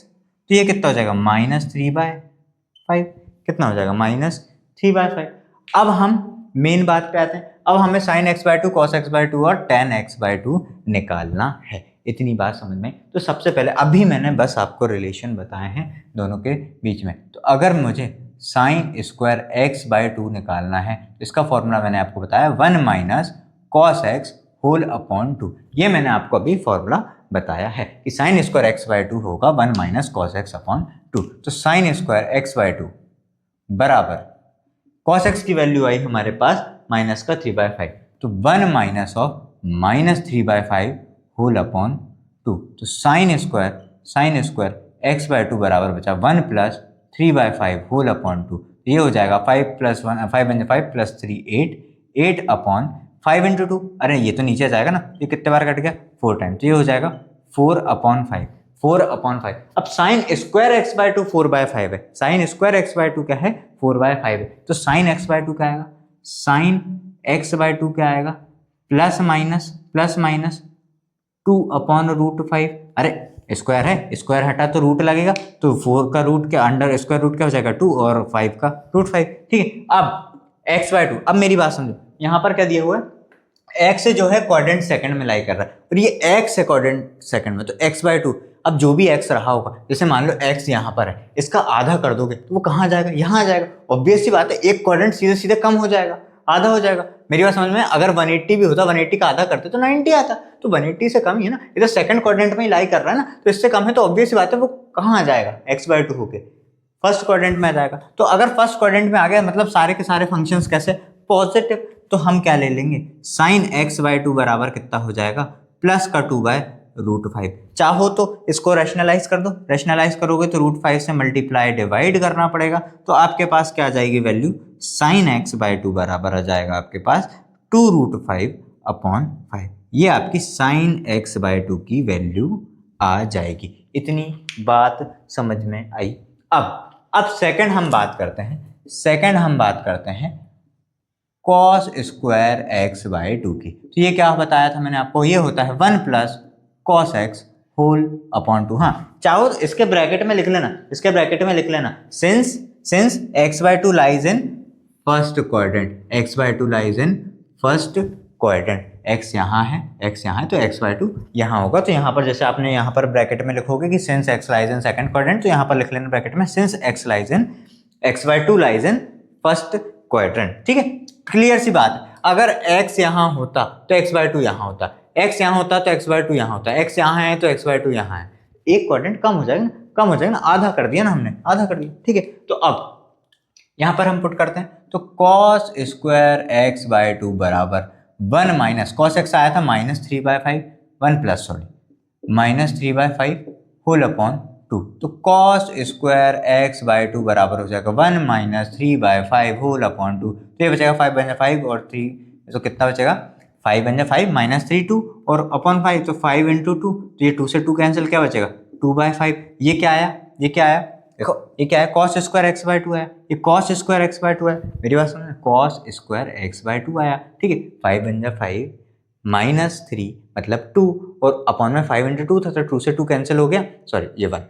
तो ये कितना हो जाएगा, -3/5, कितना हो जाएगा, -3/5। अब हम मेन बात पे आते हैं, अब हमें sin x by 2 cos x by 2 और tan x बाय 2 निकालना है। इतनी बात समझ में, तो सबसे पहले अभी मैंने बस आपको रिलेशन बताए हैं दोनों के बीच में, तो अगर मुझे साइन स्क्वायर एक्स बाय 2 निकालना है, इसका फॉर्मूला मैंने आपको बताया 1 minus cos x whole upon 2, ये मैंने आपको अभी फॉर्मूला बताया है कि साइन स्क्वायर एक्स बाय 2 होगा 1 माइनस कॉस एक्स अपॉन 2। तो साइन स्क्वायर एक्स बाय 2 बराबर कॉस एक्स की वैल्यू आई हमारे पास माइनस का 3/5, तो 1 माइनस ऑफ -3/5 होल अपॉन 2, तो साइन स्क्वायर एक्स बाय 2 बराबर बचा 1 प्लस 3/5 होल अपॉन 2, ये हो जाएगा 5 प्लस 1 5 बन 5 प्लस 3 8 अपॉन 5 इंटू 2, अरे ये तो नीचे जाएगा ना, ये कितने बार कट गया, 4 टाइम, तो ये हो जाएगा 4 अपॉन 5। अब साइन स्क्वायर एक्स बाय 2 4/5 है, साइन स्क्वायर एक्स बाय 2 क्या है, 4/5 है, तो साइन एक्स बाय 2 क्या आएगा, साइन x/2 क्या आएगा, प्लस माइनस 2/√5। अरे स्क्वायर है, स्क्वायर हटा तो रूट लगेगा, तो 4 का रूट के अंडर स्क्वायर रूट क्या हो जाएगा 2 और 5 का √5। ठीक है, अब x/2, अब मेरी बात समझो, यहाँ पर क्या दिया हुआ है, x जो है क्वाड्रेंट सेकंड में लाई कर रहा है और ये x है क्वाड्रेंट सेकंड में, तो x/2, अब जो भी x रहा होगा, जैसे मान लो x यहाँ पर है, इसका आधा कर दोगे तो वो कहाँ जाएगा, यहाँ आ जाएगा। ऑब्वियस सी बात है, एक क्वाड्रेंट सीधे सीधे कम हो जाएगा, आधा हो जाएगा। मेरी बात समझ में, अगर 180 भी होता, 180 का आधा करते तो 90 आता, तो 180 से कम ही है ना, इधर सेकंड क्वाड्रेंट में ही लाई कर रहा है ना, तो इससे कम है, तो ऑब्वियस सी बात है वो कहाँ आ जाएगा, x/2 होके फर्स्ट क्वाड्रेंट में आ जाएगा। तो अगर फर्स्ट क्वाड्रेंट में आ गया मतलब सारे के सारे फंक्शंस कैसे पॉजिटिव, तो हम क्या ले लेंगे, साइन x/2 बराबर कितना हो जाएगा, प्लस का 2/√5। चाहो तो इसको रैशनलाइज कर दो, रैशनलाइज करोगे तो √5 से मल्टीप्लाई डिवाइड करना पड़ेगा, तो आपके पास क्या आ जाएगी वैल्यू, साइन x/2 बराबर आ जाएगा आपके पास 2√5/5। ये आपकी साइन x/2 की वैल्यू आ जाएगी। इतनी बात समझ में आई। अब सेकंड हम बात करते हैं cos स्क्वायर x/2 की। तो ये क्या बताया था मैंने आपको, ये होता है 1 + cos x होल अपॉन 2। हाँ, चाहो तो इसके ब्रैकेट में लिख लेना, since x/2 lies in first quadrant, x यहाँ है तो x/2 यहाँ होगा। तो यहाँ पर जैसे आपने यहाँ पर ब्रैकेट में लिखोगे कि since x lies in second quadrant, तो यहाँ पर लिख लेना ब्रैकेट में since x/2 lies in first quadrant. ठीक है, क्लियर सी बात है। अगर x यहाँ होता तो x/2 यहाँ होता, x यहाँ होता तो x/2 यहाँ होता, x यहाँ है तो x/2 यहाँ है, एक क्वाड्रेंट कम हो जाएगा ना, आधा कर दिया ना हमने, आधा कर दिया। ठीक है, तो अब यहाँ पर हम पुट करते हैं, तो cos स्क्वायर x/2 बराबर 1 माइनस cos x आया था -3/5, 1 + -3/5 होल अपॉन 2, तो cos स्क्वायर x/2 बराबर हो जाएगा 1 - 3/5 होल अपॉन 2। तो ये बचेगा 5 बन जाए 5 और 3, तो कितना बचेगा, 5 बन जाए 5 -3 2 और अपॉन 5, तो 5 × 2, तो ये 2 से 2 कैंसिल, क्या बचेगा 2/5। ये क्या आया, देखो ये क्या है, cos स्क्वायर x/2 है, ये cos स्क्वायर x/2 है। मेरी बात सुनो, cos स्क्वायर x/2 आया। ठीक है, 5 बन जाए 5 -3 मतलब 2 और अपॉन में 5 × 2 था, तो 2 से 2 कैंसिल हो गया, सॉरी ये 1,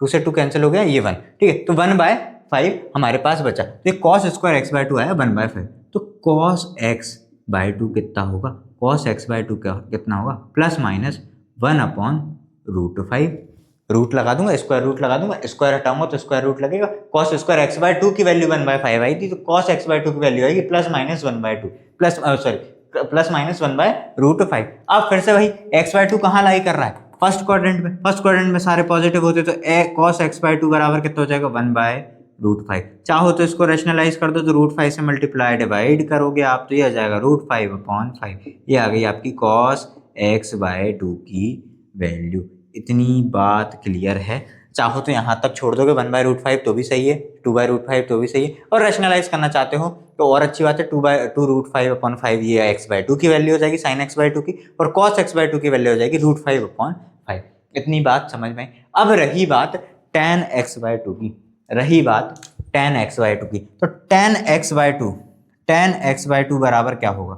2 से 2 कैंसिल हो गया, ये 1। ठीक है, तो 1/5 हमारे पास बचा, तो ये cos स्क्वायर x/2 आया 1/5, तो cos x/2 कितना होगा, cos x/2 कितना होगा, ±1/√5। रूट लगा दूंगा, स्क्वायर रूट लगा दूंगा, स्क्वायर हटाऊंगा तो स्क्वायर रूट लगेगा। cos स्क्वायर x/2 की वैल्यू 1/5 आई थी, तो cos x/2 की वैल्यू आएगी ±1/2 ±1/√5। अब फिर से वही x/2 कहाँ लाई कर रहा है, फर्स्ट क्वाड्रेंट में सारे पॉजिटिव होते, तो cos x/2 बराबर कितना हो जाएगा 1/√5। चाहो तो इसको रैशनलाइज कर दो, तो √5 से मल्टीप्लाई डिवाइड करोगे आप, तो ये आ जाएगा √5/5। ये आ गई आपकी cos x/2 की वैल्यू। इतनी बात क्लियर है। चाहो तो यहाँ तक छोड़ दोगे 1/√5 तो भी सही है, 2/√5 तो भी सही है, और रैशनलाइज करना चाहते हो तो और अच्छी बात है, 2/√5/5 ये x/2 की वैल्यू हो जाएगी साइन x/2 की, और cos x/2 की वैल्यू हो जाएगी √5/5। इतनी बात समझ में। अब रही बात tan x/2 की, तो tan x/2 बराबर क्या होगा,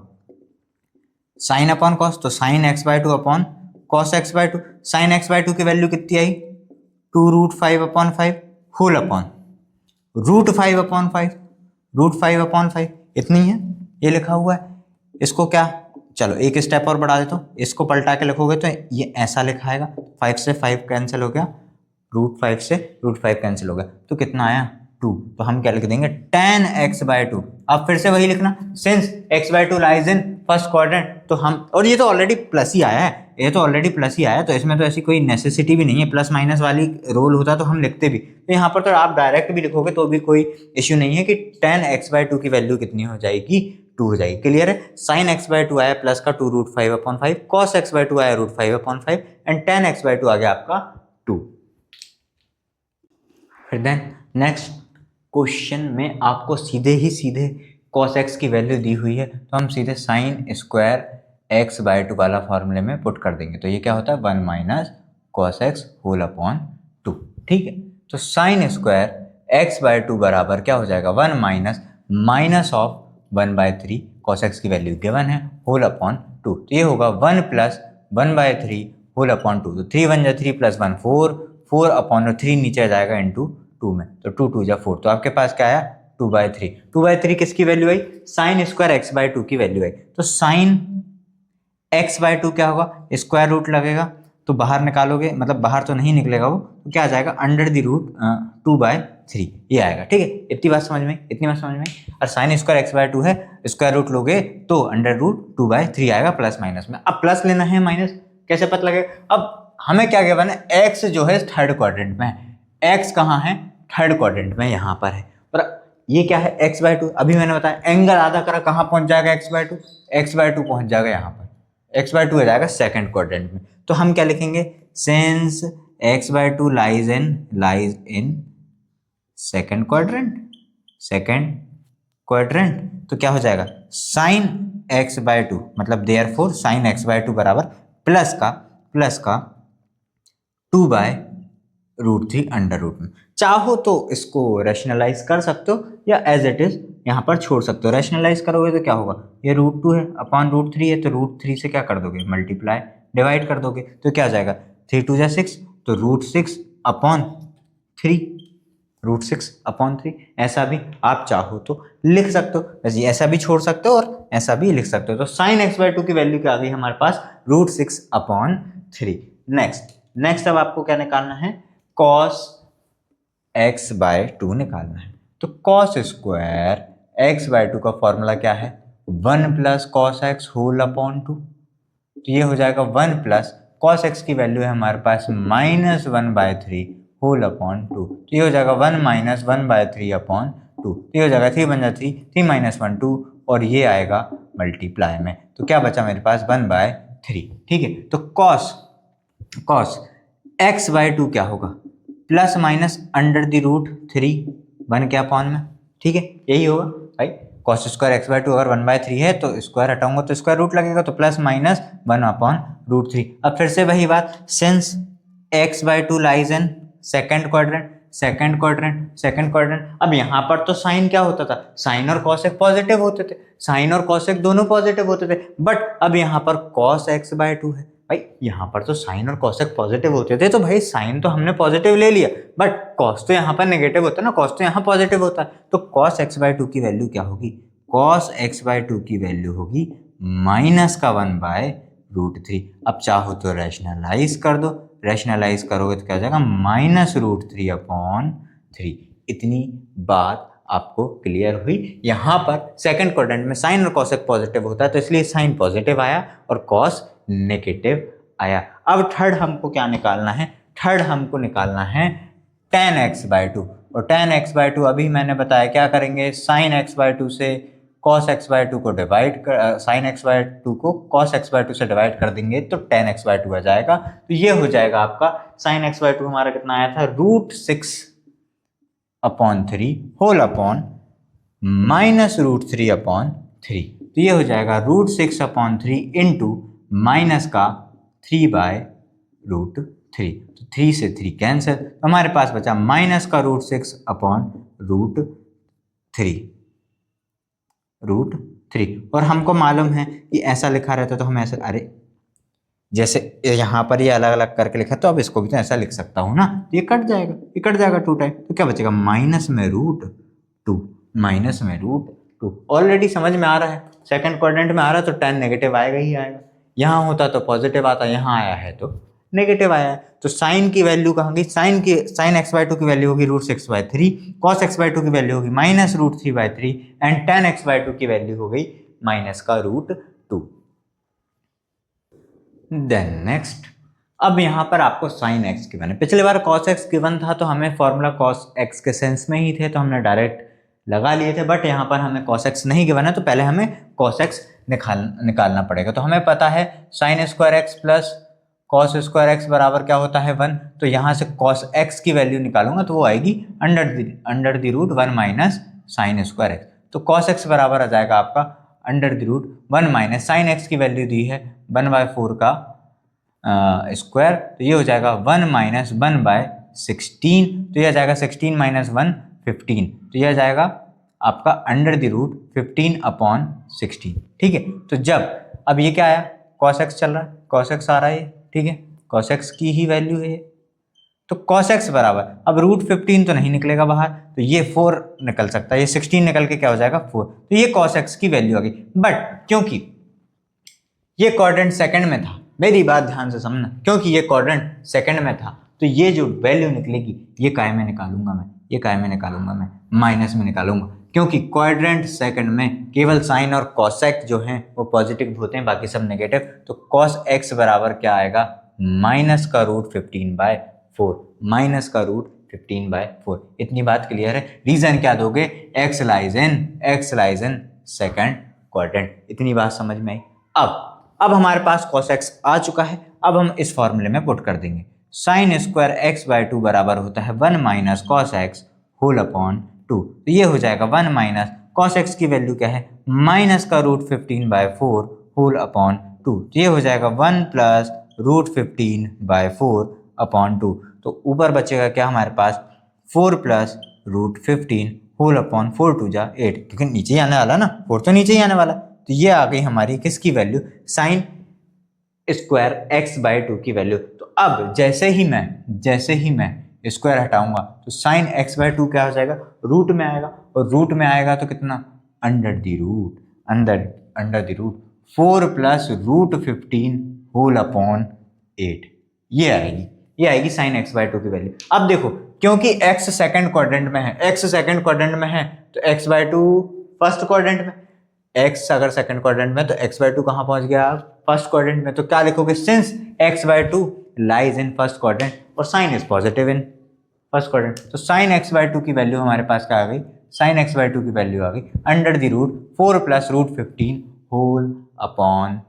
साइन अपॉन कॉस, तो sine x/2 upon cos x/2। Sine x/2 की वैल्यू कितनी आई, 2√5/5 होल अपॉन √5/5 इतनी है, ये लिखा हुआ है। इसको क्या, चलो एक स्टेप और बढ़ा देता हूँ, इसको पलटा के लिखोगे तो ये ऐसा लिखा आएगा, 5 से 5 कैंसिल हो गया, √5 से √5 कैंसिल हो गया, तो कितना आया 2। तो हम क्या लिख देंगे tan x/2। अब फिर से वही लिखना, since x/2 lies in first quadrant, तो हम, और ये तो ऑलरेडी प्लस ही आया है, तो इसमें तो ऐसी कोई नेसेसिटी भी नहीं है, प्लस माइनस वाली रोल होता तो हम लिखते भी, तो यहाँ पर तो आप डायरेक्ट भी लिखोगे तो भी कोई इश्यू नहीं है कि tan x/2 की वैल्यू कितनी हो जाएगी, 2 हो जाएगी। क्लियर है, साइन x/2 आया प्लस का 2√5/5, cos x/2 आया √5/5 एंड tan x/2 आ गया आपका 2। फिर देन नेक्स्ट क्वेश्चन में आपको सीधे cos x की वैल्यू दी हुई है, तो हम सीधे साइन स्क्वायर x/2 वाला फॉर्मूले में पुट कर देंगे, तो ये क्या होता है 1 - cos x होल अपॉन 2। ठीक है, तो साइन स्क्वायर x/2 बराबर क्या हो जाएगा 1 - -(1/3) कॉस एक्स की वैल्यू गिवन है होल अपॉन 2, तो ये होगा 1 प्लस 1/3 होल अपॉन 2, तो 3 1 जा 3 प्लस 1 4, 4 अपॉन 3 नीचे आ जाएगा इंटू 2 में, तो 2 2 जा 4, तो आपके पास क्या आया 2/3। 2/3 किसकी वैल्यू आई, साइन स्क्वायर x/2 की वैल्यू आई, तो साइन x/2 क्या होगा, स्क्वायर रूट लगेगा तो बाहर निकालोगे, मतलब बाहर तो नहीं निकलेगा वो, तो क्या आ जाएगा अंडर द रूट 2/3 ये आएगा। ठीक है, इतनी बात समझ में, इतनी बात समझ में। और साइन स्क्वायर x/2 है, स्क्वायर रूट लोगे तो अंडर रूट 2/3 आएगा प्लस माइनस में। अब प्लस लेना है माइनस कैसे पता लगेगा, अब हमें क्या गिवन है, x जो है थर्ड क्वाड्रेंट में है, x कहाँ है, थर्ड क्वाड्रेंट में यहाँ पर है, और ये क्या है x/2, अभी मैंने बताया एंगल आधा करा कहाँ पहुंच जाएगा x/2, x/2 पहुंच जाएगा यहाँ पर, x/2 हो जाएगा सेकंड क्वाड्रेंट में, तो हम क्या लिखेंगे, since x/2 lies in second quadrant, तो क्या हो जाएगा साइन x/2, मतलब देयरफॉर साइन x/2 बराबर प्लस का 2/√3 अंडर रूट में। चाहो तो इसको रैशनलाइज कर सकते हो या एज इट इज यहाँ पर छोड़ सकते हो। रैशनलाइज करोगे तो क्या होगा, ये √2 है अपॉन √3 है, तो √3 से क्या कर दोगे, मल्टीप्लाई डिवाइड कर दोगे, तो क्या आ जाएगा 3 2 जा 6, तो √6 अपॉन 3, √6 अपॉन 3, ऐसा भी आप चाहो तो लिख सकते हो, वैसे ऐसा भी छोड़ सकते हो और ऐसा भी लिख सकते हो। तो साइन x/2 की वैल्यू क्या आ गई हमारे पास, √6 अपॉन 3। नेक्स्ट अब आपको क्या निकालना है, cos x/2 निकालना है, तो cos स्क्वायर x/2 का फॉर्मूला क्या है, 1 plus cos x whole upon 2, तो ये हो जाएगा 1 प्लस कॉस एक्स की वैल्यू है हमारे पास -1/3 होल अपॉन 2, तो ये हो जाएगा 1 माइनस 1/3 अपॉन 2, तो ये हो जाएगा 3 बन जा 3, 3 माइनस 1 2, और ये आएगा मल्टीप्लाई में, तो क्या बचा मेरे पास 1/3। ठीक है, तो cos x/2 क्या होगा, plus minus under the root 3 1 के अपॉन में। ठीक है, यही होगा भाई, cos स्क्वायर x/2 अगर 1/3 है तो स्क्वायर हटाऊंगा तो स्क्वायर रूट लगेगा, तो प्लस माइनस 1 अपॉन √3। अब फिर से वही बात, since x/2 lies in second quadrant, अब यहाँ पर तो साइन क्या होता था, साइन और कॉसेक पॉजिटिव होते थे, साइन और कॉसेक दोनों पॉजिटिव होते थे, बट अब यहाँ पर cos x/2 है, भाई यहाँ पर तो साइन और कॉसेक पॉजिटिव होते थे, तो भाई साइन तो हमने पॉजिटिव ले लिया, बट कॉस तो यहाँ पर नेगेटिव होता है ना, कॉस तो यहाँ पॉजिटिव होता है, तो cos x/2 की वैल्यू क्या होगी, cos x/2 की वैल्यू होगी माइनस का 1/√3। अब चाहो तो रैशनलाइज कर दो, रैशनलाइज करोगे तो क्या हो जाएगा -√3 अपॉन 3। इतनी बात आपको क्लियर हुई। यहाँ पर सेकंड क्वाड्रेंट में साइन और कॉसेक पॉजिटिव होता है, तो इसलिए साइन पॉजिटिव आया और कॉस नेगेटिव आया। अब थर्ड हमको क्या निकालना है, थर्ड हमको निकालना है tan x/2, और tan x/2 अभी मैंने बताया क्या करेंगे, साइन x/2 से cos x/2 को डिवाइड कर, साइन x/2 को cos x/2 से डिवाइड कर देंगे तो tan x/2 आ जाएगा, तो ये हो जाएगा आपका साइन x/2 हमारा कितना आया था, √6 अपॉन 3 होल अपॉन -√3 अपॉन 3, तो ये हो जाएगा √6 अपॉन 3 इंटू माइनस का 3/√3, तो 3 से 3 कैंसिल, तो हमारे पास बचा माइनस का √6 अपॉन √3, और हमको मालूम है कि ऐसा लिखा रहता तो हम ऐसे, अरे जैसे यहाँ पर ये अलग अलग करके लिखा तो अब इसको भी तो ऐसा लिख सकता हूँ ना, तो ये कट जाएगा 2 टाइम, तो क्या बचेगा माइनस में √2 ऑलरेडी समझ में आ रहा है, सेकंड क्वाड्रेंट में आ रहा है तो tan नेगेटिव आएगा ही आएगा, यहाँ होता तो पॉजिटिव आता, यहाँ आया है तो नेगेटिव आया है, तो साइन की वैल्यू कहाँ गई, साइन x/2 की वैल्यू होगी √6/3, cos x/2 की वैल्यू होगी -√3/3 एंड tan x/2 की वैल्यू हो गई माइनस का √2। देन नेक्स्ट, अब यहाँ पर आपको साइन x गिवन है, पिछले बार cos x गिवन था तो हमें फॉर्मूला cos x के सेंस में ही थे तो हमने डायरेक्ट लगा लिए थे, बट यहाँ पर हमें cos x नहीं गिवन है तो पहले हमें cos x निकालना पड़ेगा। तो हमें पता है sine square x plus cos square x बराबर क्या होता है 1, तो यहाँ से cos x की वैल्यू निकालूंगा तो वो आएगी under the root 1 minus sine square x, तो cos x बराबर आ जाएगा आपका under the root 1 minus sine x की वैल्यू दी है 1/4 का स्क्वायर, तो ये हो जाएगा 1 माइनस 1/16, तो यह आ जाएगा 16 माइनस 1 15, तो यह आ जाएगा आपका अंडर द रूट 15/16। ठीक है, तो जब अब ये क्या आया, cos x चल रहा है, cos x आ रहा है, ठीक है, cos x की ही वैल्यू है, तो cos x बराबर, अब रूट 15 तो नहीं निकलेगा बाहर, तो ये 4 निकल सकता है, ये 16 निकल के क्या हो जाएगा 4, तो ये cos x की वैल्यू आ गई। बट क्योंकि ये क्वाड्रेंट सेकंड में था, मेरी बात ध्यान से समझना, क्योंकि ये क्वाड्रेंट सेकंड में था तो ये जो वैल्यू निकलेगी ये काय में निकालूंगा मैं, ये काय में निकालूंगा मैं, माइनस में निकालूंगा, क्योंकि क्वाड्रेंट सेकंड में केवल साइन और कॉसेक जो हैं वो पॉजिटिव होते हैं, बाकी सब नेगेटिव। तो cos x बराबर क्या आएगा, माइनस का रूट 15/4, माइनस का रूट 15/4। इतनी बात क्लियर है। रीजन क्या दोगे, x lies in second quadrant. इतनी बात समझ में आई। अब हमारे पास cos x आ चुका है, अब हम इस फॉर्मूले में पुट कर देंगे। साइन स्क्वायर x/2 बराबर होता है 1 minus cos x whole upon 2। तो ये हो जाएगा 1 माइनस कॉस एक्स की वैल्यू क्या है, माइनस का रूट 15/4 होल अपॉन 2। तो ये हो जाएगा 1 प्लस रूट 15/4 अपॉन 2। तो ऊपर बचेगा क्या हमारे पास, 4 प्लस रूट 15 होल अपॉन 4 2 जा 8, क्योंकि नीचे ही आने वाला ना, 4 तो नीचे ही आने वाला। तो ये आ गई हमारी किसकी वैल्यू, साइन स्क्वायर x/2 की वैल्यू। तो अब जैसे ही मैं स्क्वायर हटाऊंगा तो साइन x/2 क्या हो जाएगा, रूट में आएगा, और रूट में आएगा तो कितना, under the root 4 plus root 15 whole upon 8। ये आएगी साइन x/2 की वैल्यू। अब देखो, क्योंकि x सेकंड क्वाड्रेंट में है तो x/2 फर्स्ट क्वाड्रेंट में, x अगर सेकंड क्वाड्रेंट में तो x/2 कहाँ पहुंच गया, फर्स्ट क्वाड्रेंट में। तो क्या लिखोगे, since x/2 lies in first quadrant और sine is positive in first quadrant, तो साइन x/2 की वैल्यू हमारे पास क्या आ गई, साइन x/2 की वैल्यू आ गई under the root 4 plus root 15 whole upon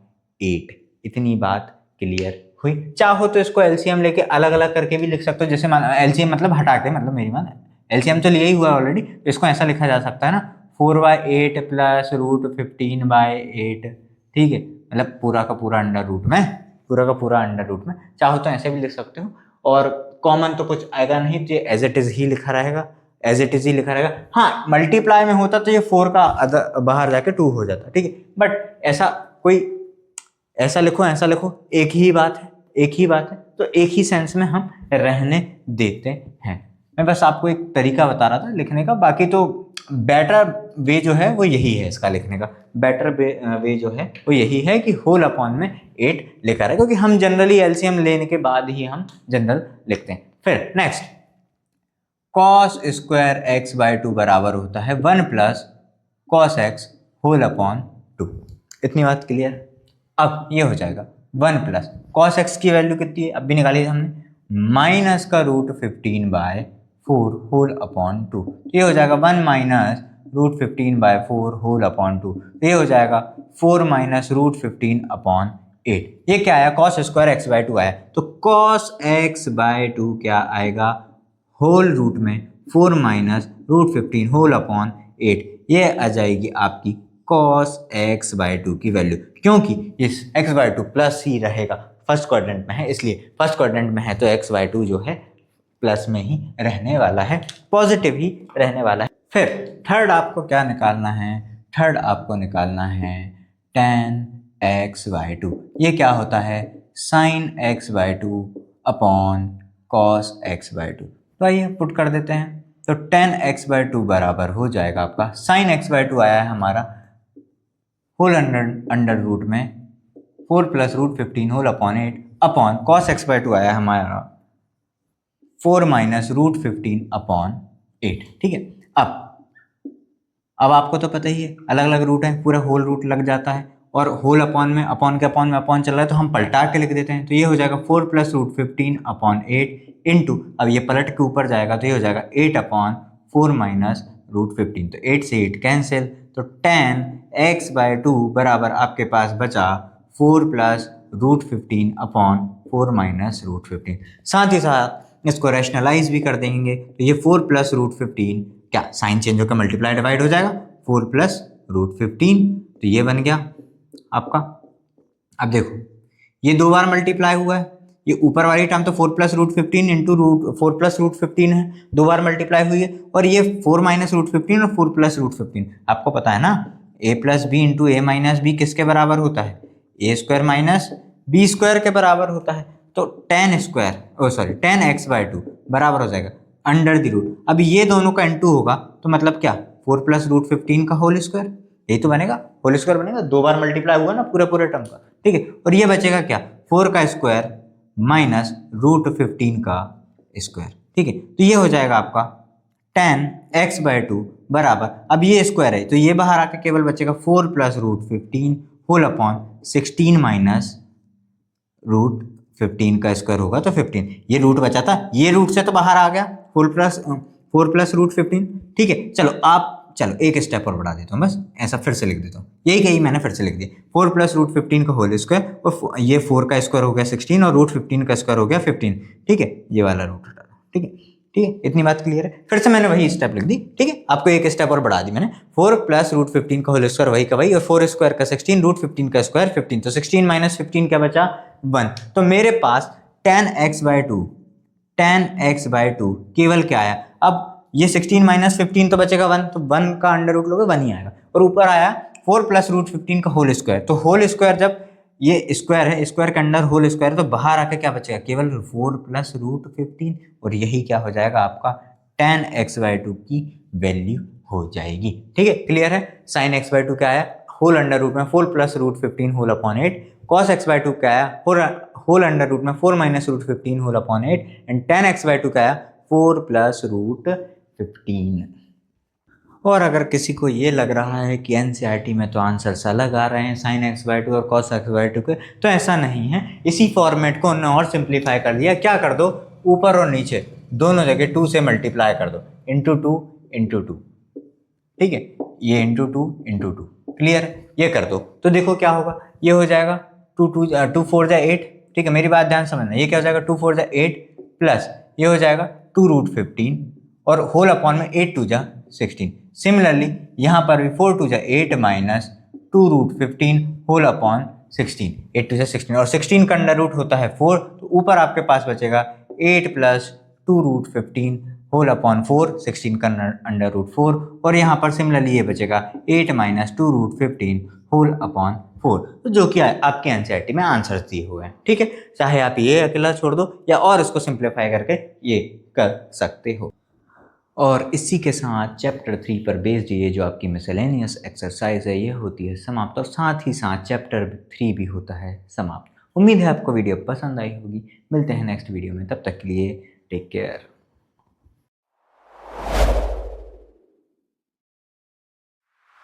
8। इतनी बात क्लियर हुई। चाहो तो इसको एलसीएम लेके अलग अलग करके भी लिख सकते हो, जैसे एलसीएम मतलब हटा के, मतलब मेरी मान एलसीएम तो लिया ही हुआ ऑलरेडी, तो इसको ऐसा लिखा जा सकता है ना, 4/8 प्लस रूट 15/8। ठीक है, मतलब पूरा का पूरा अंडर रूट में, चाहो तो ऐसे भी लिख सकते हो। और कॉमन तो कुछ आएगा नहीं, तो एज इट इज ही लिखा रहेगा, हाँ मल्टीप्लाई में होता तो ये 4 का बाहर जाके 2 हो जाता, ठीक है। बट ऐसा लिखो, एक ही बात है, तो एक ही सेंस में हम रहने देते हैं। मैं बस आपको एक तरीका बता रहा था लिखने का, बाकी तो बेटर वे जो है वो यही है, इसका लिखने का बेटर वे जो है वो यही है कि होल अपॉन में 8 लिखा रहे, क्योंकि हम जनरली एलसीएम लेने के बाद ही हम जनरल लिखते हैं। फिर नेक्स्ट, cos स्क्वायर x/2 बराबर होता है 1 plus cos x whole upon 2। इतनी बात क्लियर। अब ये हो जाएगा 1 प्लस कॉस एक्स की वैल्यू कितनी है, अब भी निकाली हमने, माइनस का रूट 15/4 होल अपॉन 2। ये हो जाएगा 1 माइनस रूट 15/4 होल अपॉन 2। ये हो जाएगा 4 माइनस रूट 15 अपॉन 8। ये क्या आया, कॉस स्क्वायर x/2 आया, तो कॉस x/2 क्या आएगा, होल रूट में 4 माइनस रूट 15 होल अपॉन 8। ये आ जाएगी आपकी cos x/2 की वैल्यू, क्योंकि इस x/2 प्लस ही रहेगा, फर्स्ट क्वाड्रेंट में है, इसलिए फर्स्ट क्वाड्रेंट में है तो x/2 जो है प्लस में ही रहने वाला है, पॉजिटिव ही रहने वाला है। फिर थर्ड आपको क्या निकालना है, tan x/2। ये क्या होता है, sin x/2 upon cos x/2। तो आइए पुट कर देते हैं। तो tan x/2 बराबर हो जाएगा आपका, sin x/2 आया है हमारा होल अंडर रूट में 4 plus root 15 whole upon 8 upon cos x/2 आया हमारा 4 माइनस रूट 15 अपॉन 8। ठीक है, अब आपको तो पता ही है अलग अलग रूट है, पूरा होल रूट लग जाता है, और होल अपॉन में अपॉन के अपॉन में अपॉन चल रहा है तो हम पलटा के लिख देते हैं। तो ये हो जाएगा 4 प्लस रूट 15 अपॉन 8 इंटू, अब ये पलट के ऊपर जाएगा तो ये हो जाएगा 8 अपॉन 4 माइनस रूट 15। तो 8 से 8 कैंसिल, तो tan x/2 बराबर आपके पास बचा 4 plus root 15 upon 4 minus root 15। साथ ही साथ इसको रैशनलाइज भी कर देंगे, तो ये 4 प्लस रूट 15 क्या साइन चेंज होकर मल्टीप्लाई डिवाइड हो जाएगा, 4 प्लस रूट 15, तो ये बन गया आपका। अब देखो ये 2 बार मल्टीप्लाई हुआ है, ये ऊपर वाली टर्म तो 4 प्लस रूट 15 इंटू रूट 4 प्लस रूट 15 है, 2 बार मल्टीप्लाई हुई है, और ये 4 माइनस रूट 15 और 4 प्लस रूट 15, आपको पता है ना a plus B into A minus B किसके बराबर होता है, A square minus B square के बराबर होता है। तो टेन एक्स बाई टू बराबर हो जाएगा अंडर द रूट, अब ये दोनों का इंटू होगा तो मतलब क्या 4 प्लस रूट 15 का होल स्क्वायर, यही तो बनेगा, होल स्क्वायर बनेगा, 2 बार मल्टीप्लाई हुआ ना पूरे टर्म का, ठीक है। और ये बचेगा क्या 4 का स्क्वायर माइनस रूट 15 का स्क्वायर, ठीक है। तो ये हो जाएगा आपका 10x बाई टू बराबर, अब ये स्क्वायर है तो ये बाहर आके केवल बचेगा 4 plus root 15 whole upon 16 minus root 15 का स्क्वायर होगा तो 15, ये रूट बचा था, ये रूट से तो बाहर आ गया 4 प्लस रूट 15, ठीक है। चलो एक स्टेप और बढ़ा देता हूँ, बस ऐसा फिर से लिख देता हूँ, यही मैंने फिर से लिख दिया 4 प्लस रूट 15 का होल स्क्वायर, और ये 4 का स्क्वायर हो गया 16 और रूट 15 का स्क्वायर हो गया 15, ठीक है, ये वाला रूट हटा दो, ठीक है, इतनी बात क्लियर है। फिर से मैंने वही स्टेप लिख दी, ठीक है, आपको एक स्टेप और बढ़ा दी मैंने, 4 प्लस रूट 15 का होल स्क्वायर वही का वही, और 4 स्क्वायर का 16, रूट 15 का स्क्वायर 15, तो 16 माइनस 15 क्या बचा 1, तो मेरे पास 10x बाई टू केवल क्या आया, अब ये 16 माइनस 15 तो बचेगा 1, तो 1 का अंडर रूट लोगे 1 ही आएगा, और ऊपर आया 4 प्लस रूट 15 का होल स्क्वायर, तो होल स्क्वायर जब ये स्क्वायर है, स्क्वायर के अंडर होल स्क्वायर, तो बाहर आके क्या बचेगा केवल 4 प्लस रूट 15, और यही क्या हो जाएगा आपका 10x बाई टू की वैल्यू हो जाएगी, ठीक है, क्लियर है। साइन x बाई टू क्या आया, होल अंडर रूट में 4 plus root 15 whole upon 8, cos x by two क्या आया, होल अंडर रूट में 4 minus root 15 whole upon 8, and 10x by two क्या आया 4 प्लस रूट 15। और अगर किसी को ये लग रहा है कि एनसीईआरटी में तो आंसर्स अलग आ रहे हैं साइन एक्स बाई टू और कॉस एक्स बाई टू के, तो ऐसा नहीं है, इसी फॉर्मेट को उन्होंने और सिंप्लीफाई कर दिया, क्या कर दो ऊपर और नीचे दोनों जगह 2 से मल्टीप्लाई कर दो, इंटू टू, ठीक है, ये इंटू टू, क्लियर, ये कर दो, तो देखो क्या होगा, ये हो जाएगा 2 4 जा 8, ठीक है, मेरी बात ध्यान समझना, ये क्या हो जाएगा 2 4 जा 8 प्लस ये हो जाएगा 2 रूट 15 और होल अपॉन में 8 2 जा 16, सिमिलरली यहाँ पर भी 4 2 जा 8 माइनस 2 रूट 15 होल अपॉन 16, 8 2 जा 16, और 16 का अंडर रूट होता है 4, तो ऊपर आपके पास बचेगा 8 प्लस 2 रूट 15 होल अपॉन 4, 16 का अंडर रूट 4, और यहाँ पर सिमिलरली ये बचेगा 8 माइनस 2 रूट 15 होल अपॉन 4, तो जो कि आपके एनसीईआरटी में आंसर्स दिए हुए हैं, ठीक है। चाहे आप ये अकेला छोड़ दो या और इसको सिंप्लीफाई करके ये कर सकते हो। और इसी के साथ चैप्टर 3 पर बेस्ड ये जो आपकी मिसलेनियस एक्सरसाइज है ये होती है समाप्त, और साथ ही साथ चैप्टर 3 भी होता है समाप्त। उम्मीद है आपको वीडियो पसंद आई होगी, मिलते हैं नेक्स्ट वीडियो में, तब तक के लिए टेक केयर।